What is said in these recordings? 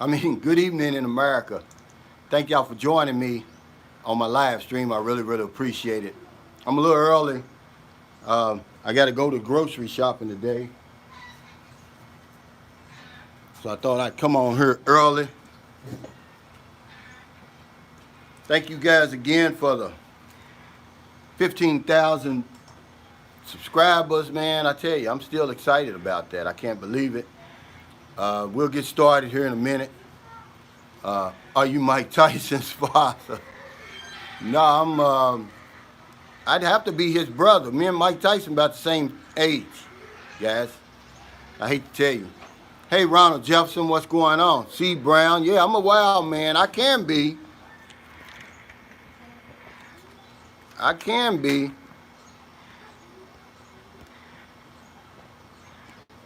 Good evening in America. Thank y'all for joining me on my live stream. I really, really appreciate it. I'm a little early. I got to go to grocery shopping today, so I thought I'd come on here early. Thank you guys again for the 15,000 subscribers, man. I tell you, I'm still excited about that. I can't believe it. We'll get started here in a minute. Are you Mike Tyson's father? No, I'd have to be his brother. Me and Mike Tyson about the same age, guys. I hate to tell you. Hey, Ronald Jefferson, what's going on? C. Brown, yeah, I'm a wild man. I can be. I can be.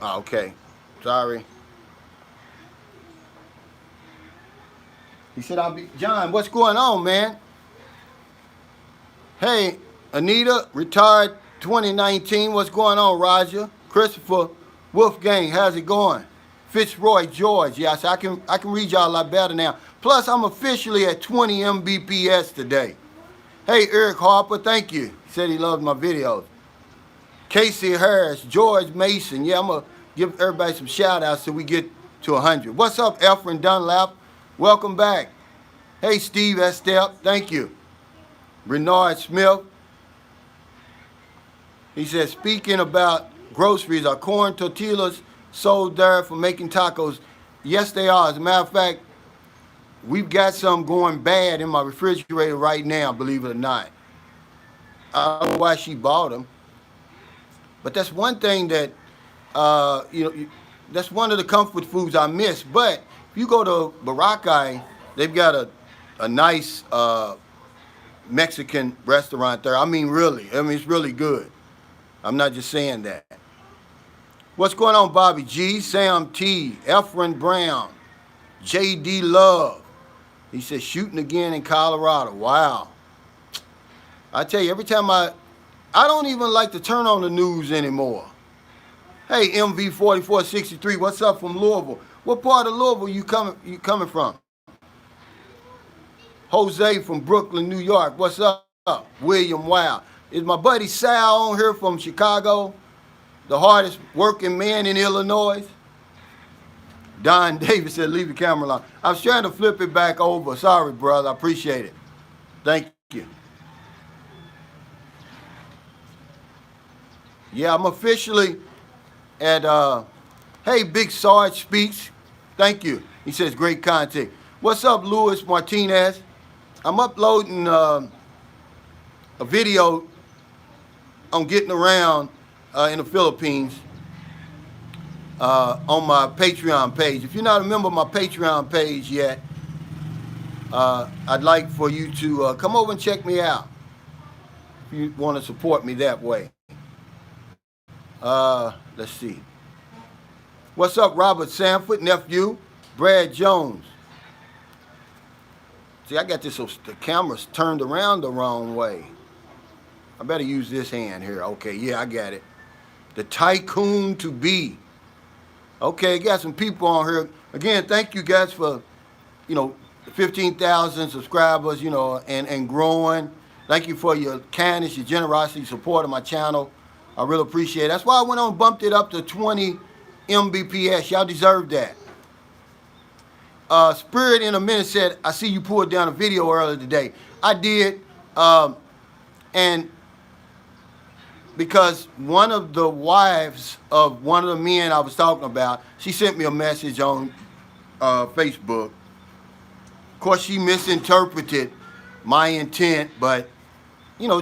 Oh, okay. Sorry. He said, I'll be. John, what's going on, man? Hey, Anita, retired 2019. What's going on, Roger? Christopher Wolfgang, how's it going? Fitzroy George, yes, I can read y'all a lot better now. Plus, I'm officially at 20 Mbps today. Hey, Eric Harper, thank you. He said he loved my videos. Casey Harris, George Mason. Yeah, I'm going to give everybody some shout outs till we get to 100. What's up, Efren Dunlap? Welcome back. Hey, Steve Estep, thank you. Renard Smith. He said, speaking about groceries, are corn tortillas sold there for making tacos? Yes, they are. As a matter of fact, we've got some going bad in my refrigerator right now, believe it or not. I don't know why she bought them. But that's one thing that, that's one of the comfort foods I miss. But if you go to Boracay, they've got a nice Mexican restaurant there. Really. It's really good. I'm not just saying that. What's going on, Bobby G, Sam T, Efren Brown, J.D. Love? He says, shooting again in Colorado. Wow. I tell you, every time I don't even like to turn on the news anymore. Hey, MV4463, what's up from Louisville? What part of Louisville you coming from? Jose from Brooklyn, New York. What's up? William Wow. Is my buddy Sal on here from Chicago? The hardest working man in Illinois? Don Davis said, leave the camera alone. I was trying to flip it back over. Sorry, brother. I appreciate it. Thank you. Yeah, I'm officially at, hey, Big Sarge Speaks. Thank you. He says, great content. What's up, Luis Martinez? I'm uploading a video on getting around in the Philippines on my Patreon page. If you're not a member of my Patreon page yet, I'd like for you to come over and check me out if you want to support me that way. Let's see. What's up, Robert Sanford, nephew? Brad Jones. See, I got the camera's turned around the wrong way. I better use this hand here. Okay, yeah, I got it. The tycoon to be. Okay, got some people on here. Again, thank you guys for, 15,000 subscribers, and growing. Thank you for your kindness, your generosity, support of my channel. I really appreciate it. That's why I went on and bumped it up to 20 Mbps. Y'all deserve that. Spirit in a minute said, I see you pulled down a video earlier today. I did. And because one of the wives of one of the men I was talking about, she sent me a message on Facebook. Of course, she misinterpreted my intent, but,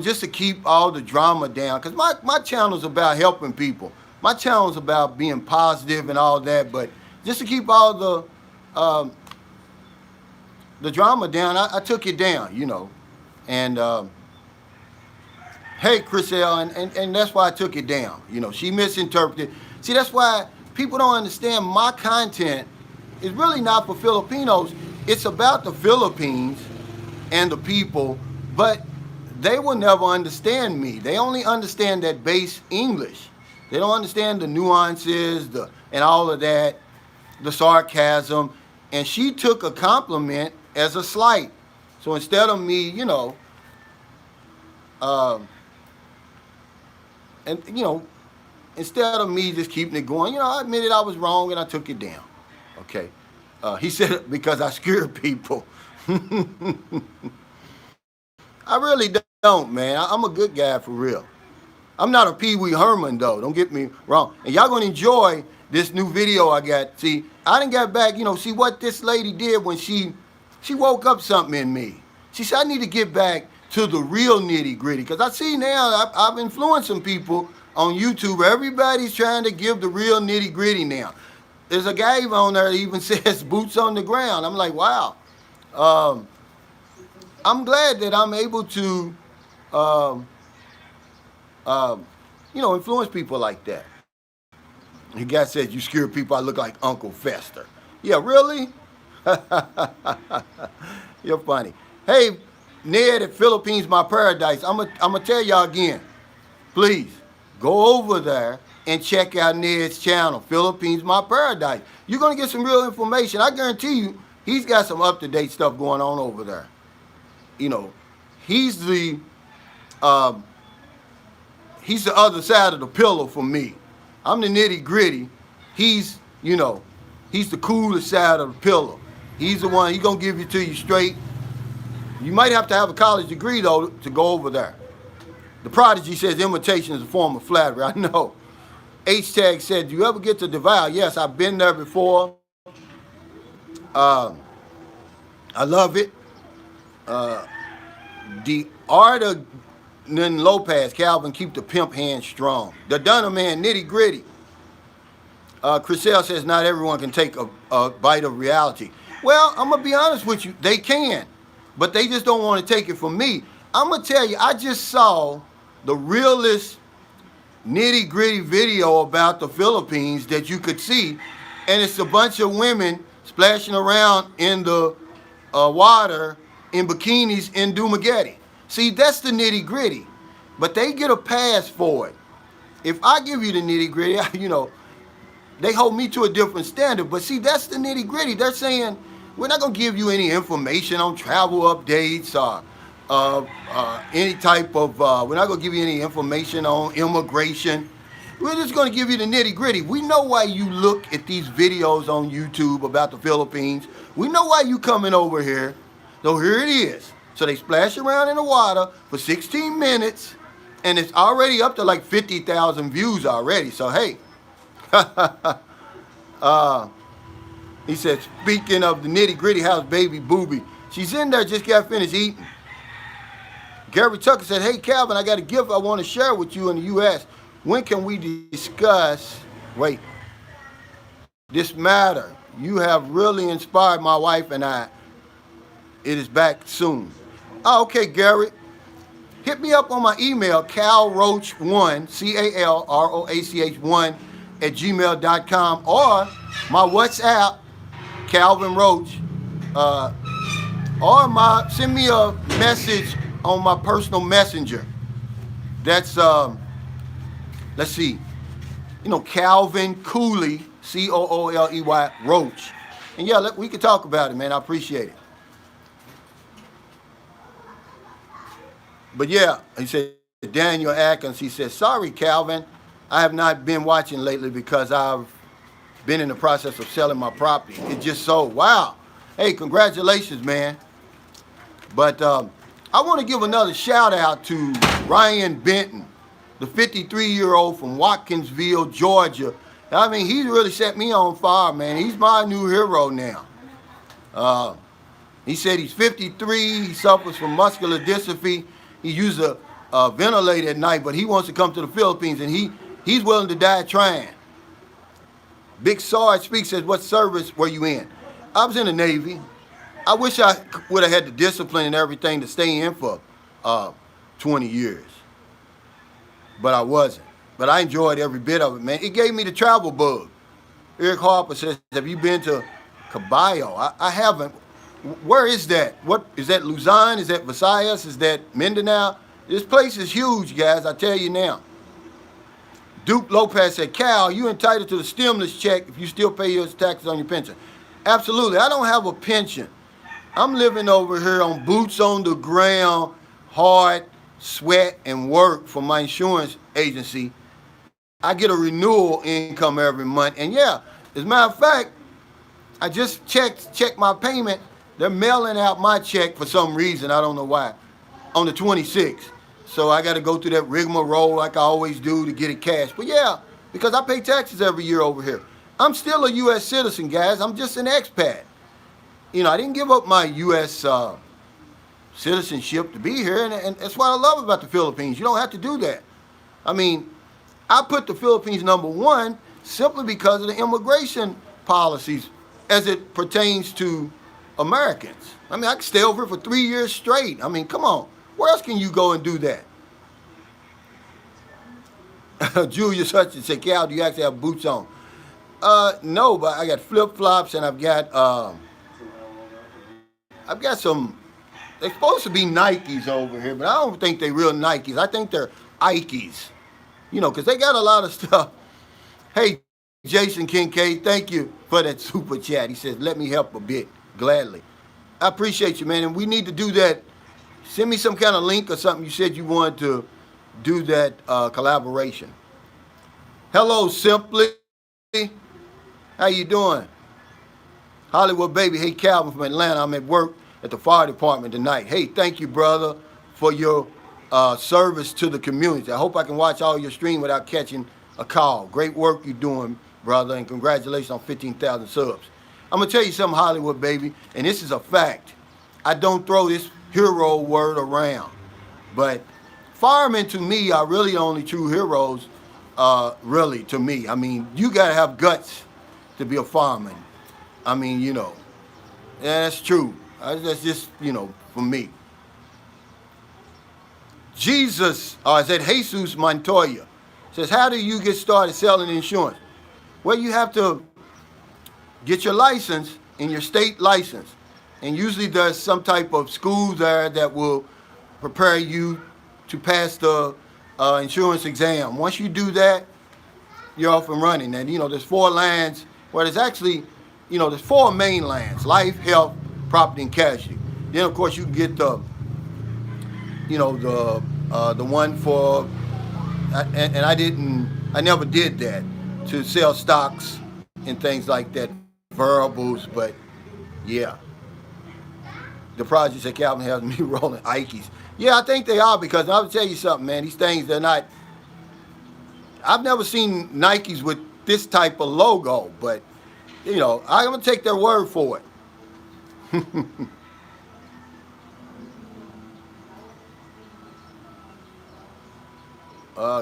just to keep all the drama down. Because my channel's about helping people. My channel's about being positive and all that, but just to keep all the drama down, I took it down, And, hey, Chriselle, and that's why I took it down. She misinterpreted. See, that's why people don't understand my content is really not for Filipinos. It's about the Philippines and the people, but they will never understand me. They only understand that base English. They don't understand the nuances and all of that, the sarcasm. And she took a compliment as a slight. So instead of me, um, and instead of me just keeping it going, I admitted I was wrong and I took it down. Okay. He said because I scared people. I really don't, man. I'm a good guy for real. I'm not a Pee Wee Herman though. Don't get me wrong. And y'all gonna enjoy this new video I got. See, I didn't get back. See what this lady did when she woke up something in me. She said I need to get back to the real nitty gritty because I see now I've influenced some people on YouTube. Everybody's trying to give the real nitty gritty now. There's a guy on there that even says boots on the ground. I'm like, wow. I'm glad that I'm able to, influence people like that. The guy says, you scare people, I look like Uncle Fester. Yeah, really? You're funny. Hey, Ned at Philippines My Paradise, I'm gonna tell y'all again, please, go over there and check out Ned's channel, Philippines My Paradise. You're gonna get some real information. I guarantee you, he's got some up-to-date stuff going on over there. He's the other side of the pillow for me. I'm the nitty gritty. He's the coolest side of the pillow. He's the one, he's gonna give it to you straight. You might have to have a college degree though to go over there. The Prodigy says imitation is a form of flattery. I know. H-Tag said, do you ever get to Devour? Yes, I've been there before. I love it. The art of Lopez, Calvin, keep the pimp hand strong. The Dunham man, nitty gritty. Chriselle says not everyone can take a bite of reality. Well, I'm going to be honest with you. They can, but they just don't want to take it from me. I'm going to tell you, I just saw the realest nitty gritty video about the Philippines that you could see. And it's a bunch of women splashing around in the water in bikinis in Dumaguete. See, that's the nitty gritty, but they get a pass for it. If I give you the nitty gritty, they hold me to a different standard. But see, that's the nitty gritty. They're saying we're not gonna give you any information on travel updates or any type of. We're not gonna give you any information on immigration. We're just gonna give you the nitty gritty. We know why you look at these videos on YouTube about the Philippines. We know why you coming over here. So here it is. So they splash around in the water for 16 minutes, and it's already up to like 50,000 views already. So hey, he said, speaking of the nitty gritty, how's baby Booby? She's in there, just got finished eating. Gary Tucker said, hey Calvin, I got a gift I want to share with you in the U.S. When can we discuss, this matter? You have really inspired my wife and I. It is back soon. Oh, okay, Gary. Hit me up on my email, calroach1, CALROACH1 @gmail.com, or my WhatsApp, Calvin Roach, or send me a message on my personal messenger. That's let's see, Calvin Cooley, COOLEY Roach, and yeah, we can talk about it, man. I appreciate it. But yeah, he said, Daniel Atkins, he said, sorry, Calvin, I have not been watching lately because I've been in the process of selling my property. It just sold. Wow. Hey, congratulations, man. But I want to give another shout out to Ryan Benton, the 53-year-old from Watkinsville, Georgia. I mean, he really set me on fire, man. He's my new hero now. He said he's 53, he suffers from muscular dystrophy. He uses a ventilator at night, but he wants to come to the Philippines, and he's willing to die trying. Big Sarge Speaks says, what service were you in? I was in the Navy. I wish I would have had the discipline and everything to stay in for 20 years. But I wasn't. But I enjoyed every bit of it, man. It gave me the travel bug. Eric Harper says, have you been to Caballo? I haven't. Where is that? What is that? Luzon? Is that Visayas? Is that Mindanao? This place is huge, guys. I tell you now. Duke Lopez said, Cal, you entitled to the stimulus check if you still pay your taxes on your pension. Absolutely. I don't have a pension. I'm living over here on boots on the ground, hard sweat and work for my insurance agency. I get a renewal income every month. And yeah, as a matter of fact, I just checked my payment. They're mailing out my check for some reason. I don't know why. On the 26th. So I got to go through that rigmarole like I always do to get it cash. But yeah, because I pay taxes every year over here. I'm still a U.S. citizen, guys. I'm just an expat. You know, I didn't give up my U.S. Citizenship to be here, and that's what I love about the Philippines. You don't have to do that. I mean, I put the Philippines number one simply because of the immigration policies as it pertains to Americans. I mean, I can stay over here for 3 years straight. I mean, come on. Where else can you go and do that? Julius Hutchins said, Cal, do you actually have boots on? No, but I got flip-flops and I've got some, they're supposed to be Nikes over here, but I don't think they're real Nikes. I think they're Ikes, you know, because they got a lot of stuff. Hey, Jason Kincaid, thank you for that super chat. He says, let me help a bit, gladly. I appreciate you, man, and we need to do that. Send me some kind of link or something. You said you wanted to do that collaboration. Hello, Simply. How you doing? Hollywood Baby. Hey, Calvin from Atlanta. I'm at work at the fire department tonight. Hey, thank you, brother, for your service to the community. I hope I can watch all your stream without catching a call. Great work you're doing, brother, and congratulations on 15,000 subs. I'm going to tell you something, Hollywood Baby, and this is a fact. I don't throw this hero word around, but firemen to me are really the only true heroes, really, to me. I mean, you got to have guts to be a fireman. I mean, you know, yeah, that's true. That's just, you know, for me. Jesus, is that Jesus Montoya, says, how do you get started selling insurance? Well, you have to get your license and your state license. And usually there's some type of school there that will prepare you to pass the insurance exam. Once you do that, you're off and running. And, you know, there's 4 lands. Well, there's actually, you know, there's 4 main lands: life, health, property, and casualty. Then, of course, you can get the, you know, the one for, and I never did that, to sell stocks and things like that, variables, but yeah. The projects at Calvin has me rolling Ikes. Yeah, I think they are, because I'll tell you something, man. These things, they're not, I've never seen Nikes with this type of logo, but, you know, I'm going to take their word for it.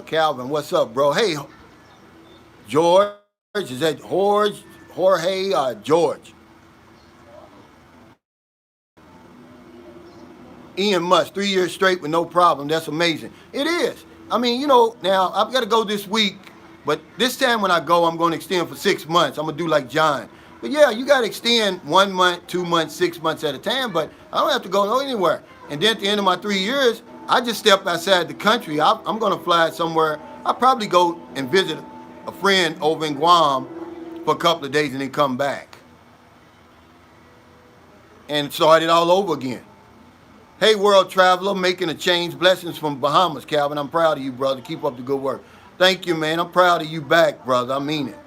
Calvin, what's up, bro? Hey, George, is that Jorge, George? Ian Musk, 3 years straight with no problem. That's amazing. It is. I mean, you know, now I've got to go this week, but this time when I go, I'm going to extend for 6 months. I'm going to do like John. But yeah, you got to extend 1 month, 2 months, 6 months at a time, but I don't have to go anywhere. And then at the end of my 3 years, I just step outside the country. I'm going to fly somewhere. I'll probably go and visit a friend over in Guam for a couple of days and then come back and start it all over again. Hey, world traveler, making a change. Blessings from Bahamas, Calvin. I'm proud of you, brother. Keep up the good work. Thank you, man. I'm proud of you back, brother. I mean it.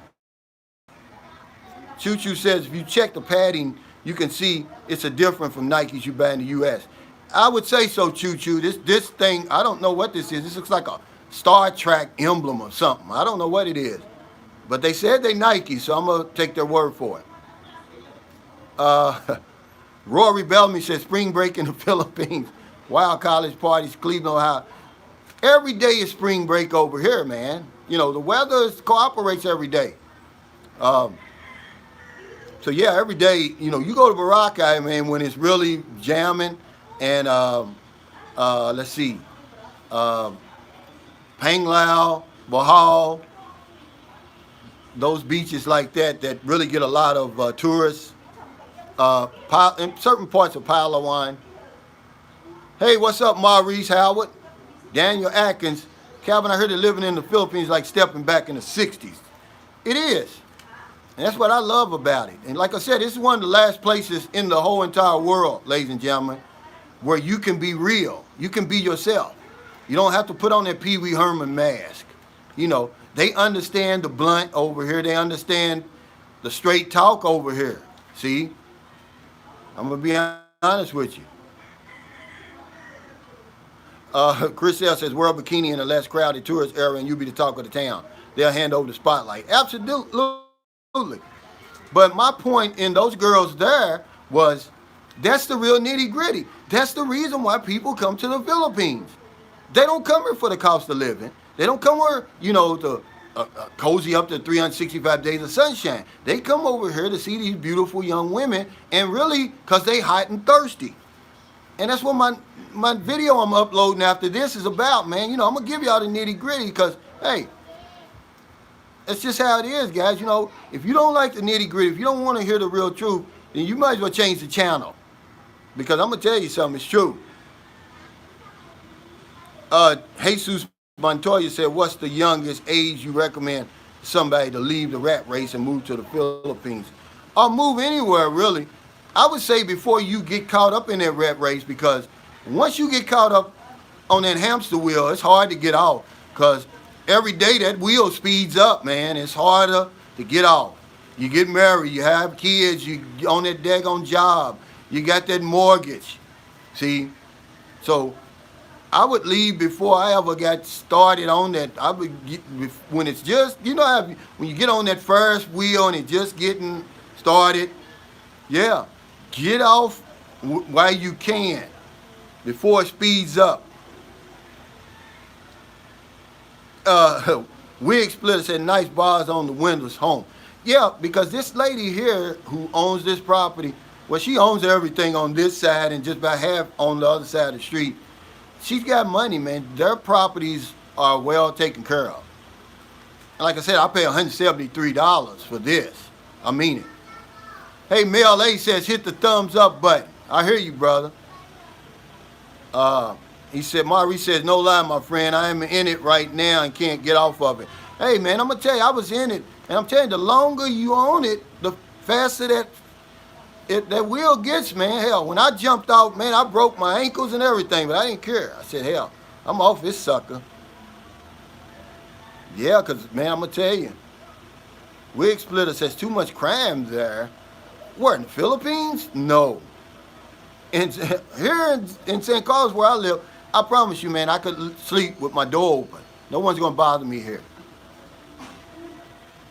Choo Choo says, if you check the padding, you can see it's a different from Nikes you buy in the U.S. I would say so, Choo Choo. This thing, I don't know what this is. This looks like a Star Trek emblem or something. I don't know what it is. But they said they Nike, so I'm going to take their word for it. Rory Bellamy says, spring break in the Philippines. Wild college parties, Cleveland, Ohio. Every day is spring break over here, man. You know, the weather cooperates every day. So yeah, every day, you know, you go to Boracay, man, when it's really jamming, and let's see, Panglao, Bohol, those beaches like that really get a lot of tourists. In certain parts of Palawan. Hey, what's up, Maurice Howard? Daniel Atkins. Calvin, I heard that living in the Philippines is like stepping back in the 60s. It is. And that's what I love about it. And like I said, this is one of the last places in the whole entire world, ladies and gentlemen, where you can be real. You can be yourself. You don't have to put on that Pee Wee Herman mask. You know, they understand the blunt over here. They understand the straight talk over here. See? I'm going to be honest with you. Chris L says, wear a bikini in a less crowded tourist area and you be the talk of the town. They'll hand over the spotlight. Absolutely. But my point in those girls there was that's the real nitty gritty. That's the reason why people come to the Philippines. They don't come here for the cost of living. They don't come here, you know, to cozy up to 365 days of sunshine. They come over here to see these beautiful young women and really because they hot and thirsty. And that's what my video I'm uploading after this is about, man. You know, I'm going to give y'all the nitty gritty because, hey, that's just how it is, guys. You know, if you don't like the nitty gritty, if you don't want to hear the real truth, then you might as well change the channel. Because I'm going to tell you something, it's true. Jesus Montoya said, what's the youngest age you recommend somebody to leave the rat race and move to the Philippines? Or move anywhere, really. I would say before you get caught up in that rat race, because once you get caught up on that hamster wheel, it's hard to get off. Because every day that wheel speeds up, man. It's harder to get off. You get married, you have kids, you on that daggone job, you got that mortgage. See? So I would leave before I ever got started on that. I would get, when it's just, you know how when you get on that first wheel and it's just getting started, yeah, get off while you can before it speeds up. Wig Splitter said, nice bars on the windows home. Yeah, because this lady here who owns this property, well, she owns everything on this side and just about half on the other side of the street. She's got money, man. Their properties are well taken care of. And like I said, I pay $173 for this. I mean it. Hey, Mel A says, hit the thumbs up button. I hear you, brother. He said, Maurice says, no lie, my friend. I am in it right now and can't get off of it. Hey, man, I'm going to tell you, I was in it. And I'm telling you, the longer you own it, the faster that wheel gets, man. Hell, when I jumped out, man, I broke my ankles and everything, but I didn't care. I said, hell, I'm off this sucker. Yeah, because, man, I'm going to tell you, Wig Splitter says too much crime there. Where, in the Philippines? No. And here in St. Carlos, where I live, I promise you, man, I could sleep with my door open. No one's going to bother me here.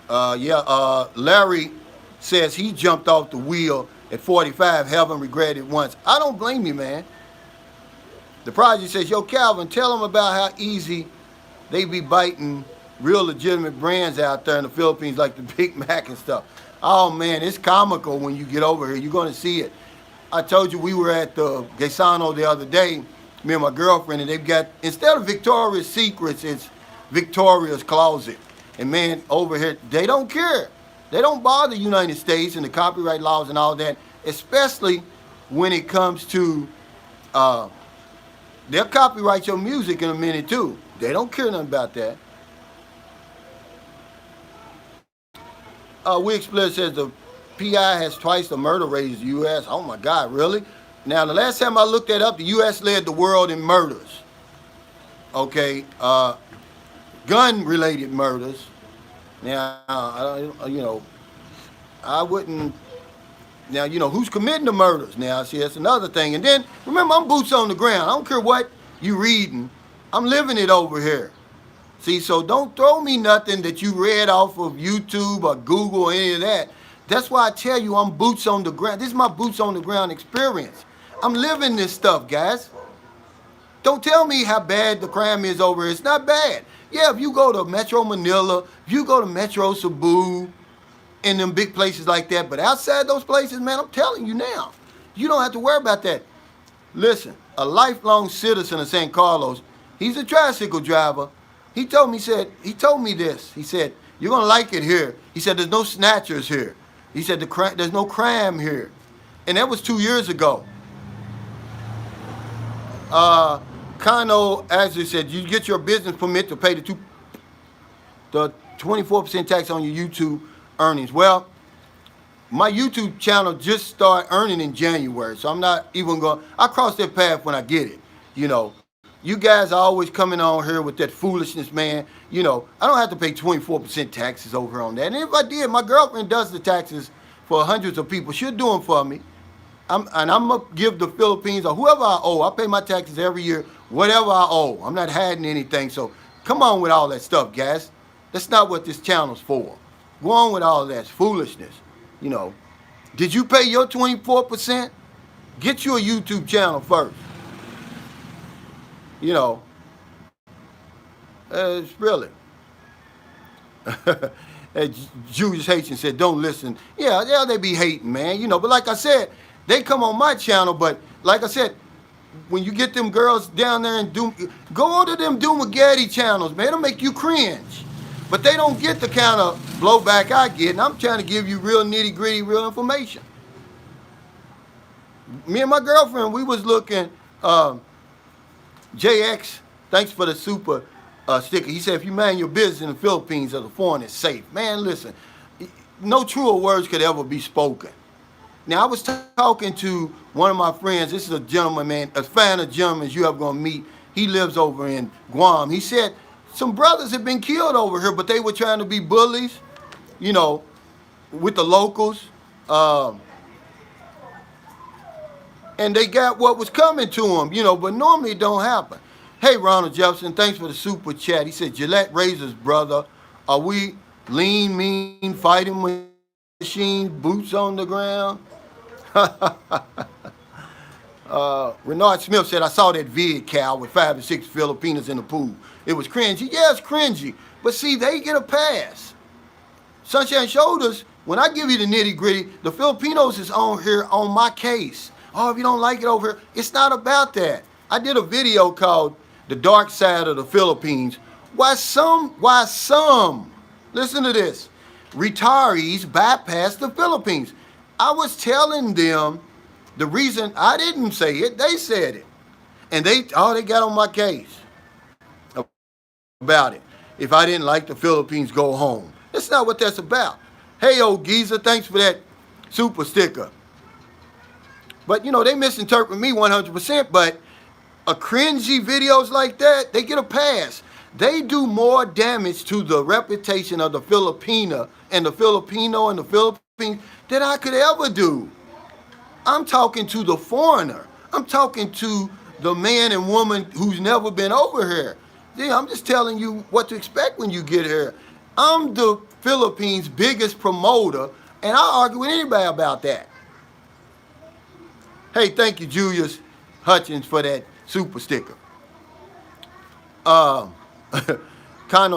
Larry says he jumped off the wheel at 45, haven't regretted once. I don't blame you, man. The project says, yo, Calvin, tell them about how easy they be biting real legitimate brands out there in the Philippines like the Big Mac and stuff. Oh, man, it's comical when you get over here. You're going to see it. I told you we were at the Gaisano the other day, me and my girlfriend, and they've got, instead of Victoria's Secrets, it's Victoria's Closet. And, man, over here, they don't care. They don't bother the United States and the copyright laws and all that, especially when it comes to, they'll copyright your music in a minute, too. They don't care nothing about that. Wig Split says the PI has twice the murder rate as the U.S. Oh, my God, really? Now, the last time I looked that up, the U.S. led the world in murders. Okay, gun-related murders. Now, I wouldn't, now, who's committing the murders? Now, see, that's another thing. And then, remember, I'm boots on the ground. I don't care what you reading. I'm living it over here. See, so don't throw me nothing that you read off of YouTube or Google or any of that. That's why I tell you I'm boots on the ground. This is my boots on the ground experience. I'm living this stuff, guys. Don't tell me how bad the crime is over here. It's not bad. Yeah, if you go to Metro Manila, if you go to Metro Cebu, and them big places like that, but outside those places, man, I'm telling you now, you don't have to worry about that. Listen, a lifelong citizen of San Carlos, he's a tricycle driver. He told me this. He said, you're going to like it here. He said, there's no snatchers here. He said, there's no crime here. And that was 2 years ago. Kano actually said, you get your business permit to pay the 24% tax on your YouTube earnings. Well, my YouTube channel just started earning in January, so I'm not even going. I cross that path when I get it. You know, you guys are always coming on here with that foolishness, man. You know, I don't have to pay 24% taxes over on that. And if I did, my girlfriend does the taxes for hundreds of people. She'll do them for me. I'm gonna give the Philippines or whoever I owe. I pay my taxes every year, whatever I owe. I'm not hiding anything. So come on with all that stuff, guys. That's not what this channel's for. Go on with all that foolishness. You know, did you pay your 24%? Get you a YouTube channel first. You know, it's really. Julius Haitian said, don't listen. Yeah, they be hating, man. You know, but like I said, they come on my channel, but like I said, when you get them girls down there and go on to them Dumageddon channels, man, it'll make you cringe. But they don't get the kind of blowback I get, and I'm trying to give you real nitty-gritty, real information. Me and my girlfriend, we was looking, JX, thanks for the super sticker. He said, if you mind your business in the Philippines as a foreign, it's safe. Man, listen, no truer words could ever be spoken. Now, I was talking to one of my friends. This is a gentleman, man, a fan of gentlemen you ever going to meet. He lives over in Guam. He said some brothers have been killed over here, but they were trying to be bullies, you know, with the locals. And they got what was coming to them, you know, but normally it don't happen. Hey, Ronald Jefferson, thanks for the super chat. He said, Gillette Razors, brother, are we lean, mean, fighting machine, boots on the ground? Renard Smith said, I saw that vid, Cal, with 5 or 6 Filipinos in the pool. It was cringy. Yeah, it's cringy. But see, they get a pass. Sunshine Shoulders, when I give you the nitty gritty, the Filipinos is on here on my case. Oh, if you don't like it over here, it's not about that. I did a video called The Dark Side of the Philippines. Why some, listen to this, retirees bypass the Philippines. I was telling them the reason, I didn't say it, they said it. And they got on my case about it. If I didn't like the Philippines, go home. That's not what that's about. Hey, old geezer, thanks for that super sticker. But, you know, they misinterpret me 100%, but a cringy videos like that, they get a pass. They do more damage to the reputation of the Filipino and the Philippines than I could ever do. I'm talking to the foreigner. I'm talking to the man and woman who's never been over here. Yeah, I'm just telling you what to expect when you get here. I'm the Philippines' biggest promoter, and I'll argue with anybody about that. Hey, thank you, Julius Hutchins, for that super sticker. Kano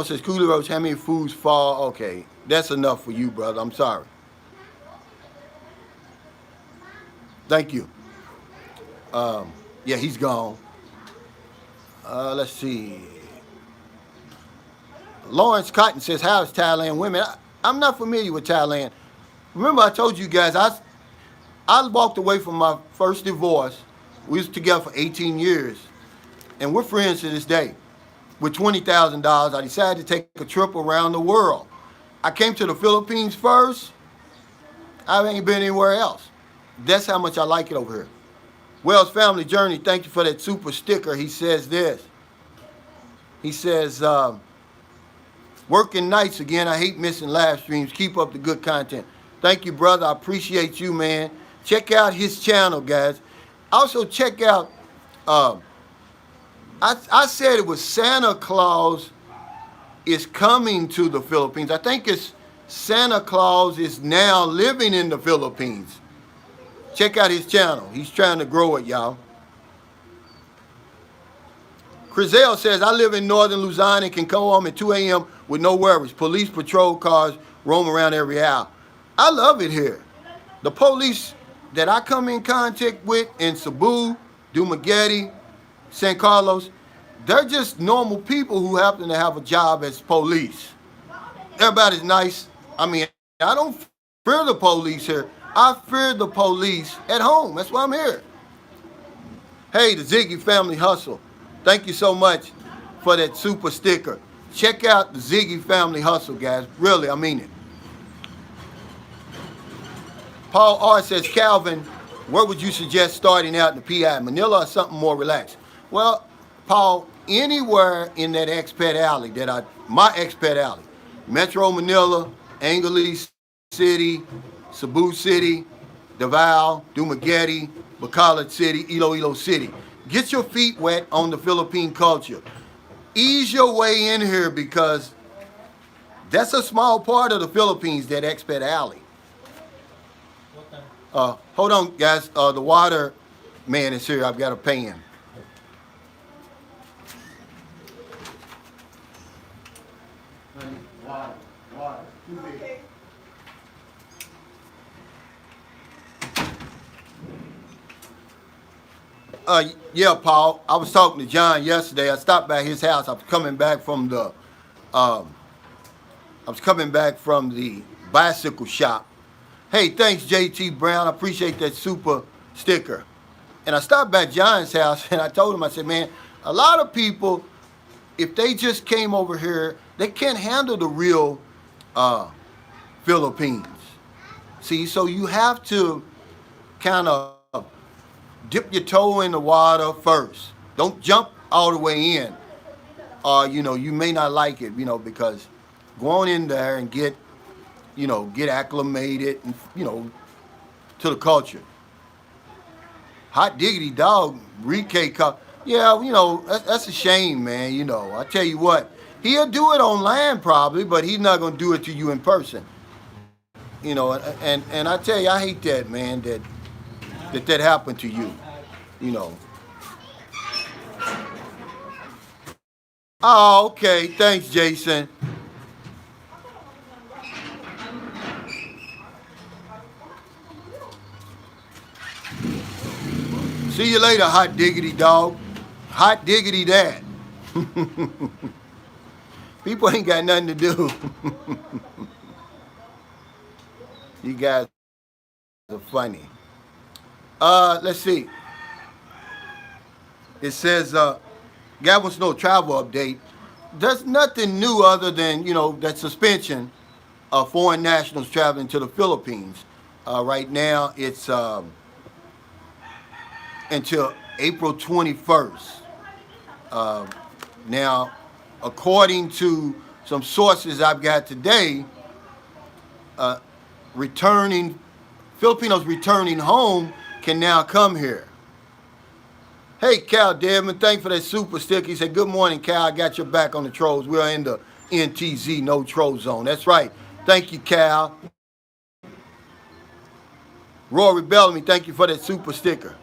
says, Coolie Roach, how many foods fall? Okay, that's enough for you, brother. I'm sorry. Thank you. Yeah, he's gone. Let's see. Lawrence Cotton says, how is Thailand women? I'm not familiar with Thailand. Remember, I told you guys, I walked away from my first divorce. We was together for 18 years, and we're friends to this day. With $20,000, I decided to take a trip around the world. I came to the Philippines first. I ain't been anywhere else. That's how much I like it over here. Wells Family Journey, thank you for that super sticker. He says this. He says, working nights again. I hate missing live streams. Keep up the good content. Thank you, brother. I appreciate you, man. Check out his channel, guys. Also, check out, I said it was Santa Claus is coming to the Philippines. I think it's Santa Claus is now living in the Philippines. Check out his channel. He's trying to grow it, y'all. Crizel says, I live in northern Luzon and can come home at 2 a.m. with no worries. Police patrol cars roam around every hour. I love it here. The police that I come in contact with in Cebu, Dumaguete, San Carlos, they're just normal people who happen to have a job as police. Everybody's nice. I mean, I don't fear the police here. I fear the police at home. That's why I'm here. Hey, the Ziggy Family Hustle. Thank you so much for that super sticker. Check out the Ziggy Family Hustle, guys. Really, I mean it. Paul R says, Calvin, where would you suggest starting out in the PI, Manila or something more relaxed? Well, Paul, anywhere in that expat alley my expat alley, Metro Manila, Angeles City, Cebu City, Davao, Dumaguete, Bacolod City, Iloilo City. Get your feet wet on the Philippine culture. Ease your way in here because that's a small part of the Philippines, that expat alley. Hold on, guys. The water man is here. I've got to pay him. Water. Okay. Yeah, Paul. I was talking to John yesterday. I stopped by his house. I was coming back from the bicycle shop. Hey, thanks, JT Brown. I appreciate that super sticker. And I stopped by John's house and I told him, I said, man, a lot of people, if they just came over here, they can't handle the real Philippines. See, so you have to kind of dip your toe in the water first. Don't jump all the way in. You may not like it, because go on in there and get acclimated and, to the culture. Hot diggity dog, Rike, yeah, that's a shame, man, I tell you what, he'll do it online probably, but he's not going to do it to you in person. And I tell you, I hate that, man, that happened to you, Oh, okay, thanks, Jason. See you later, hot diggity dog. Hot diggity dad. People ain't got nothing to do. You guys are funny. Let's see. It says, Gavin Snow travel update. There's nothing new other than, that suspension of foreign nationals traveling to the Philippines. Right now, it's until April 21st. Now, according to some sources I've got today, Filipinos returning home can now come here. Hey, Cal Devin, thanks for that super stick. He said, good morning, Cal. I got your back on the trolls. We're in the NTZ, no troll zone. That's right. Thank you, Cal. Rory Bellamy, thank you for that super sticker.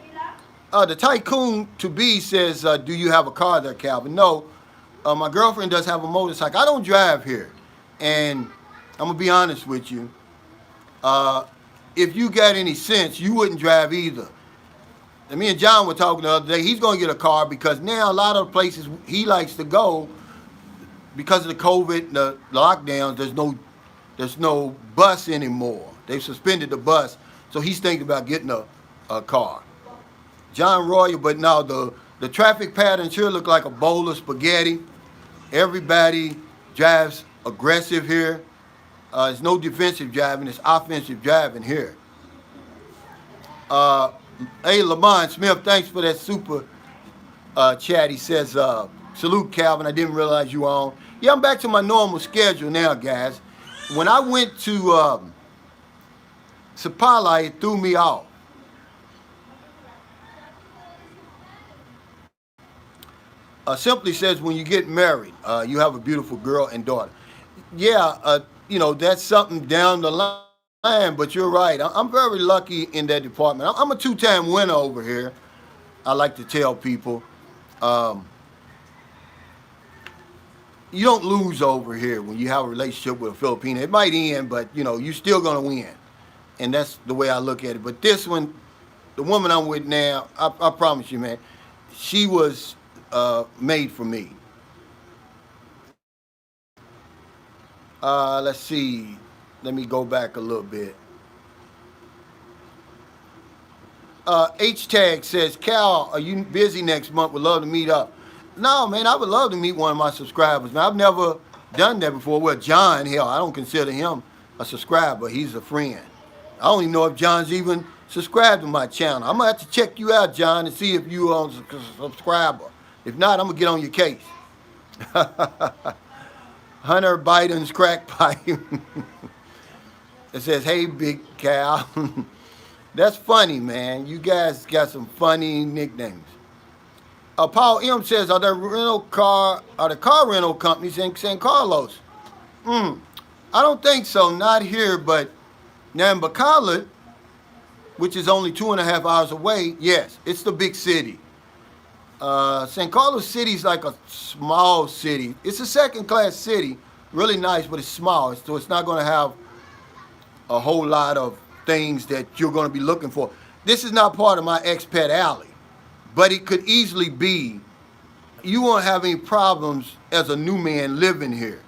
The Tycoon to be says, do you have a car there, Calvin? No. My girlfriend does have a motorcycle. I don't drive here. And I'm going to be honest with you. If you got any sense, you wouldn't drive either. And me and John were talking the other day. He's going to get a car because now a lot of the places he likes to go, because of the COVID, the lockdowns, there's no bus anymore. They've suspended the bus. So he's thinking about getting a car. John Royal, but no, the traffic pattern sure look like a bowl of spaghetti. Everybody drives aggressive here. It's no defensive driving, it's offensive driving here. Hey, Lamont Smith, thanks for that super chat. He says, salute, Calvin. I didn't realize you were on. Yeah, I'm back to my normal schedule now, guys. When I went to Sapala, it threw me off. Simply says, when you get married, you have a beautiful girl and daughter. Yeah, that's something down the line, but you're right. I'm very lucky in that department. I'm a two-time winner over here. I like to tell people, you don't lose over here when you have a relationship with a Filipino. It might end, but, you're still going to win. And that's the way I look at it. But this one, the woman I'm with now, I promise you, man, she was made for me. Let's see. Let me go back a little bit. H-Tag says, Cal, are you busy next month? Would love to meet up. No, man, I would love to meet one of my subscribers. Man, I've never done that before. Well, John, hell, I don't consider him a subscriber. He's a friend. I don't even know if John's even subscribed to my channel. I'm gonna have to check you out, John, and see if you are a subscriber. If not, I'm gonna get on your case. Hunter Biden's crack pipe. It says, "Hey, Big Cal." That's funny, man. You guys got some funny nicknames. Paul M says, "Are the car rental companies in San Carlos?" I don't think so. Not here, but now in Bacolod, which is only 2.5 hours away. Yes, it's the big city. San Carlos City is like a small city. It's a second-class city, really nice, but it's small, so it's not going to have a whole lot of things that you're going to be looking for. This is not part of my expat alley, but it could easily be. You won't have any problems as a new man living here.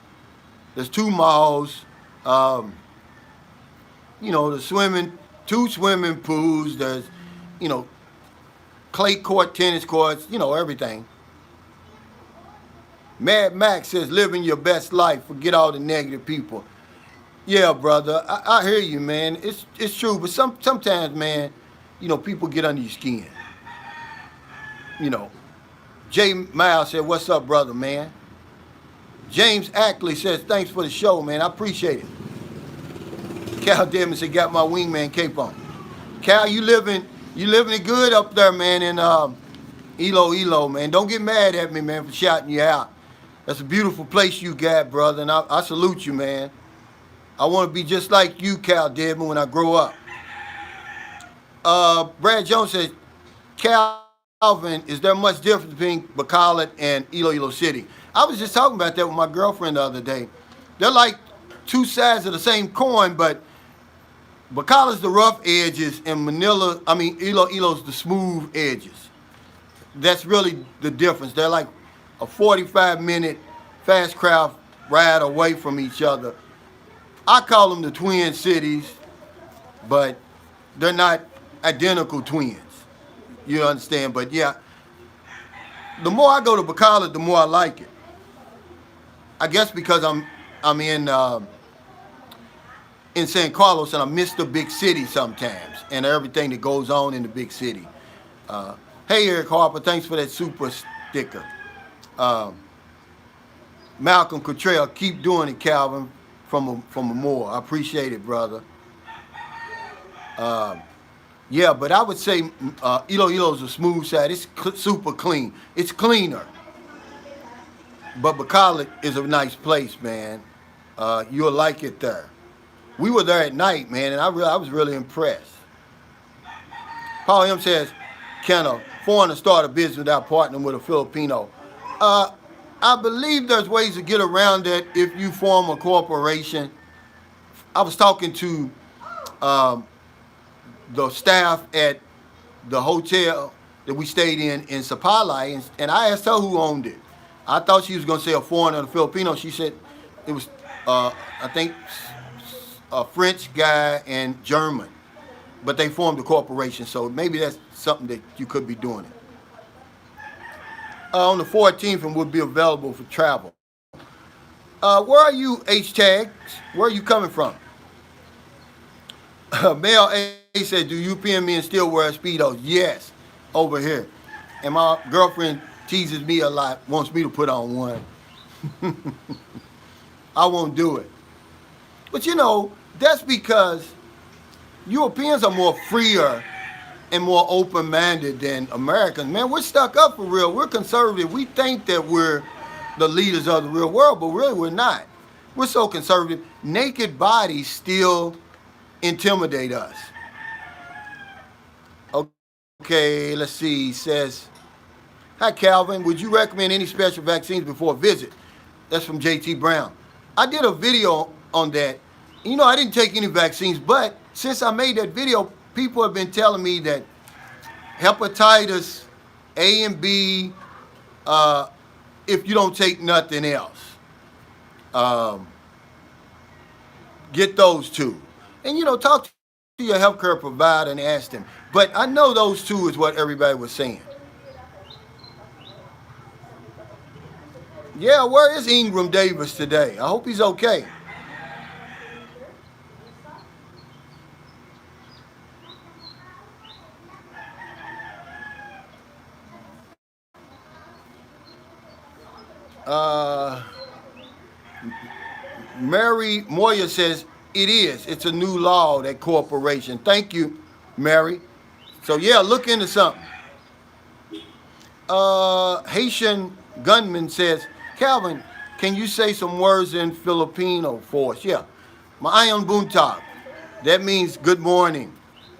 There's 2 malls, the swimming, 2 swimming pools. There's, clay court, tennis courts, everything. Mad Max says, "Living your best life. Forget all the negative people." Yeah, brother, I hear you, man. It's true, but sometimes, man, people get under your skin. Jay Miles said, "What's up, brother, man?" James Ackley says, "Thanks for the show, man. I appreciate it." Cal Demon said, "Got my wingman cape on." Cal, you living it good up there, man, in Ilo, man. Don't get mad at me, man, for shouting you out. That's a beautiful place you got, brother, and I salute you, man. I want to be just like you, Cal Demon, when I grow up. Brad Jones says, "Calvin, is there much difference between Bacolod and Ilo City?" I was just talking about that with my girlfriend the other day. They're like 2 sides of the same coin, but Bacolod's the rough edges and Ilo's the smooth edges. That's really the difference. They're like a 45-minute fast craft ride away from each other. I call them the twin cities, but they're not identical twins. You understand? But yeah, the more I go to Bacolod, the more I like it. I guess because I'm in San Carlos and I miss the big city sometimes and everything that goes on in the big city. Hey, Eric Harper, thanks for that super sticker. Malcolm Cottrell, keep doing it, Calvin, from Amore. I appreciate it, brother. Yeah, but I would say Ilo's a smooth side. It's super clean. It's cleaner. But Bacolod is a nice place, man. You'll like it there. We were there at night, man, and I was really impressed. Paul M says, "Can a foreigner start a business without partnering with a Filipino?" I believe there's ways to get around that if you form a corporation. I was talking to the staff at the hotel that we stayed in Sapalay, and I asked her who owned it. I thought she was going to say a foreigner or a Filipino. She said it was, I think, a French guy and German, but they formed a corporation, so maybe that's something that you could be doing it. On the 14th and would be available for travel. Where are you, H-Tags? Where are you coming from? Mel A said, "Do you PM me and still wear Speedos?" Yes, over here. And my girlfriend teases me a lot, wants me to put on one. I won't do it. But that's because Europeans are more freer and more open-minded than Americans. Man, we're stuck up for real. We're conservative. We think that we're the leaders of the real world, but really we're not. We're so conservative. Naked bodies still intimidate us. Okay, let's see. He says, "Hi, Calvin. Would you recommend any special vaccines before a visit?" That's from JT Brown. I did a video on that. I didn't take any vaccines, but since I made that video, people have been telling me that hepatitis A and B, if you don't take nothing else, get those 2. And, talk to your healthcare provider and ask them. But I know those 2 is what everybody was saying. Yeah, where is Ingram Davis today? I hope he's okay. Uh, Mary Moya says it is. It's a new law, that corporation. Thank you, Mary. So yeah, look into something. Haitian gunman says, Calvin, can you say some words in Filipino for us? Yeah. Maayong buntag. That means good morning.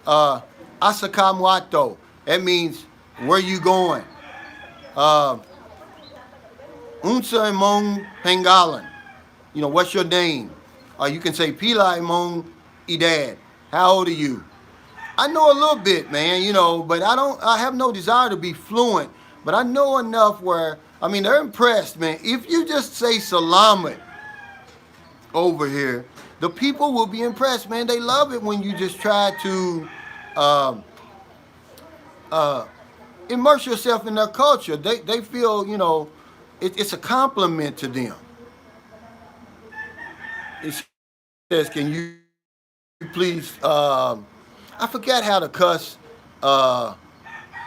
Asa ka muato. That means where you going? Uh, Unsa imong pangalan? You know, what's your name? You can say Pila imong idad. How old are you? I know a little bit, man, you know, but I have no desire to be fluent, but I know enough where, I mean, they're impressed, man. If you just say salamat over here, the people will be impressed, man. They love it when you just try to um, uh, immerse yourself in their culture. They feel, you know, it's a compliment to them. It says, can you please, I forgot how to cuss uh,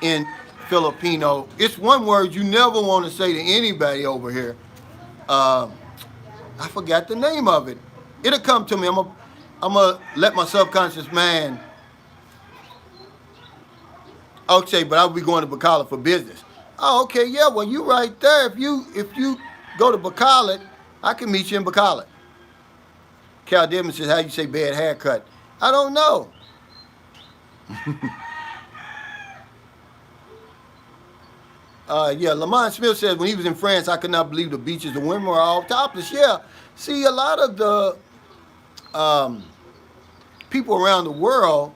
in Filipino. It's one word you never want to say to anybody over here. Uh, I forgot the name of it. It'll come to me. I'm gonna let my subconscious mind. Okay, but I'll be going to Bacala for business. Oh, okay, yeah. Well, you right there. If you go to Bacala, I can meet you in Bacala. Cal Dimon says, how you say bad haircut? I don't know. Yeah, Lamont Smith says, when he was in France, I could not believe the beaches, the women were all topless. Yeah, see, a lot of the people around the world,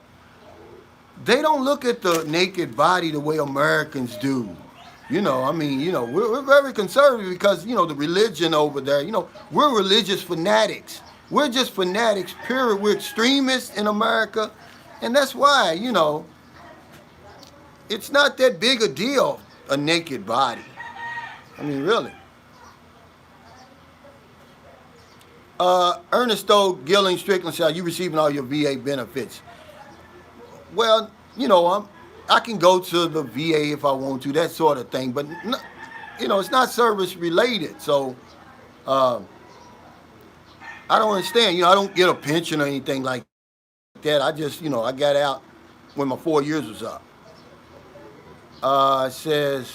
they don't look at the naked body the way Americans do. You know, I mean, you know, we're very conservative because, you know, the religion over there, you know, we're religious fanatics. We're just fanatics, period. We're extremists in America. And that's why, you know, it's not that big a deal, a naked body. I mean, really. Ernesto Gilling Strickland said, are you receiving all your VA benefits? Well, you know, I can go to the VA if I want to, that sort of thing. But, you know, it's not service related. So, I don't understand. You know, I don't get a pension or anything like that. I just, you know, I got out when my 4 years was up. It says,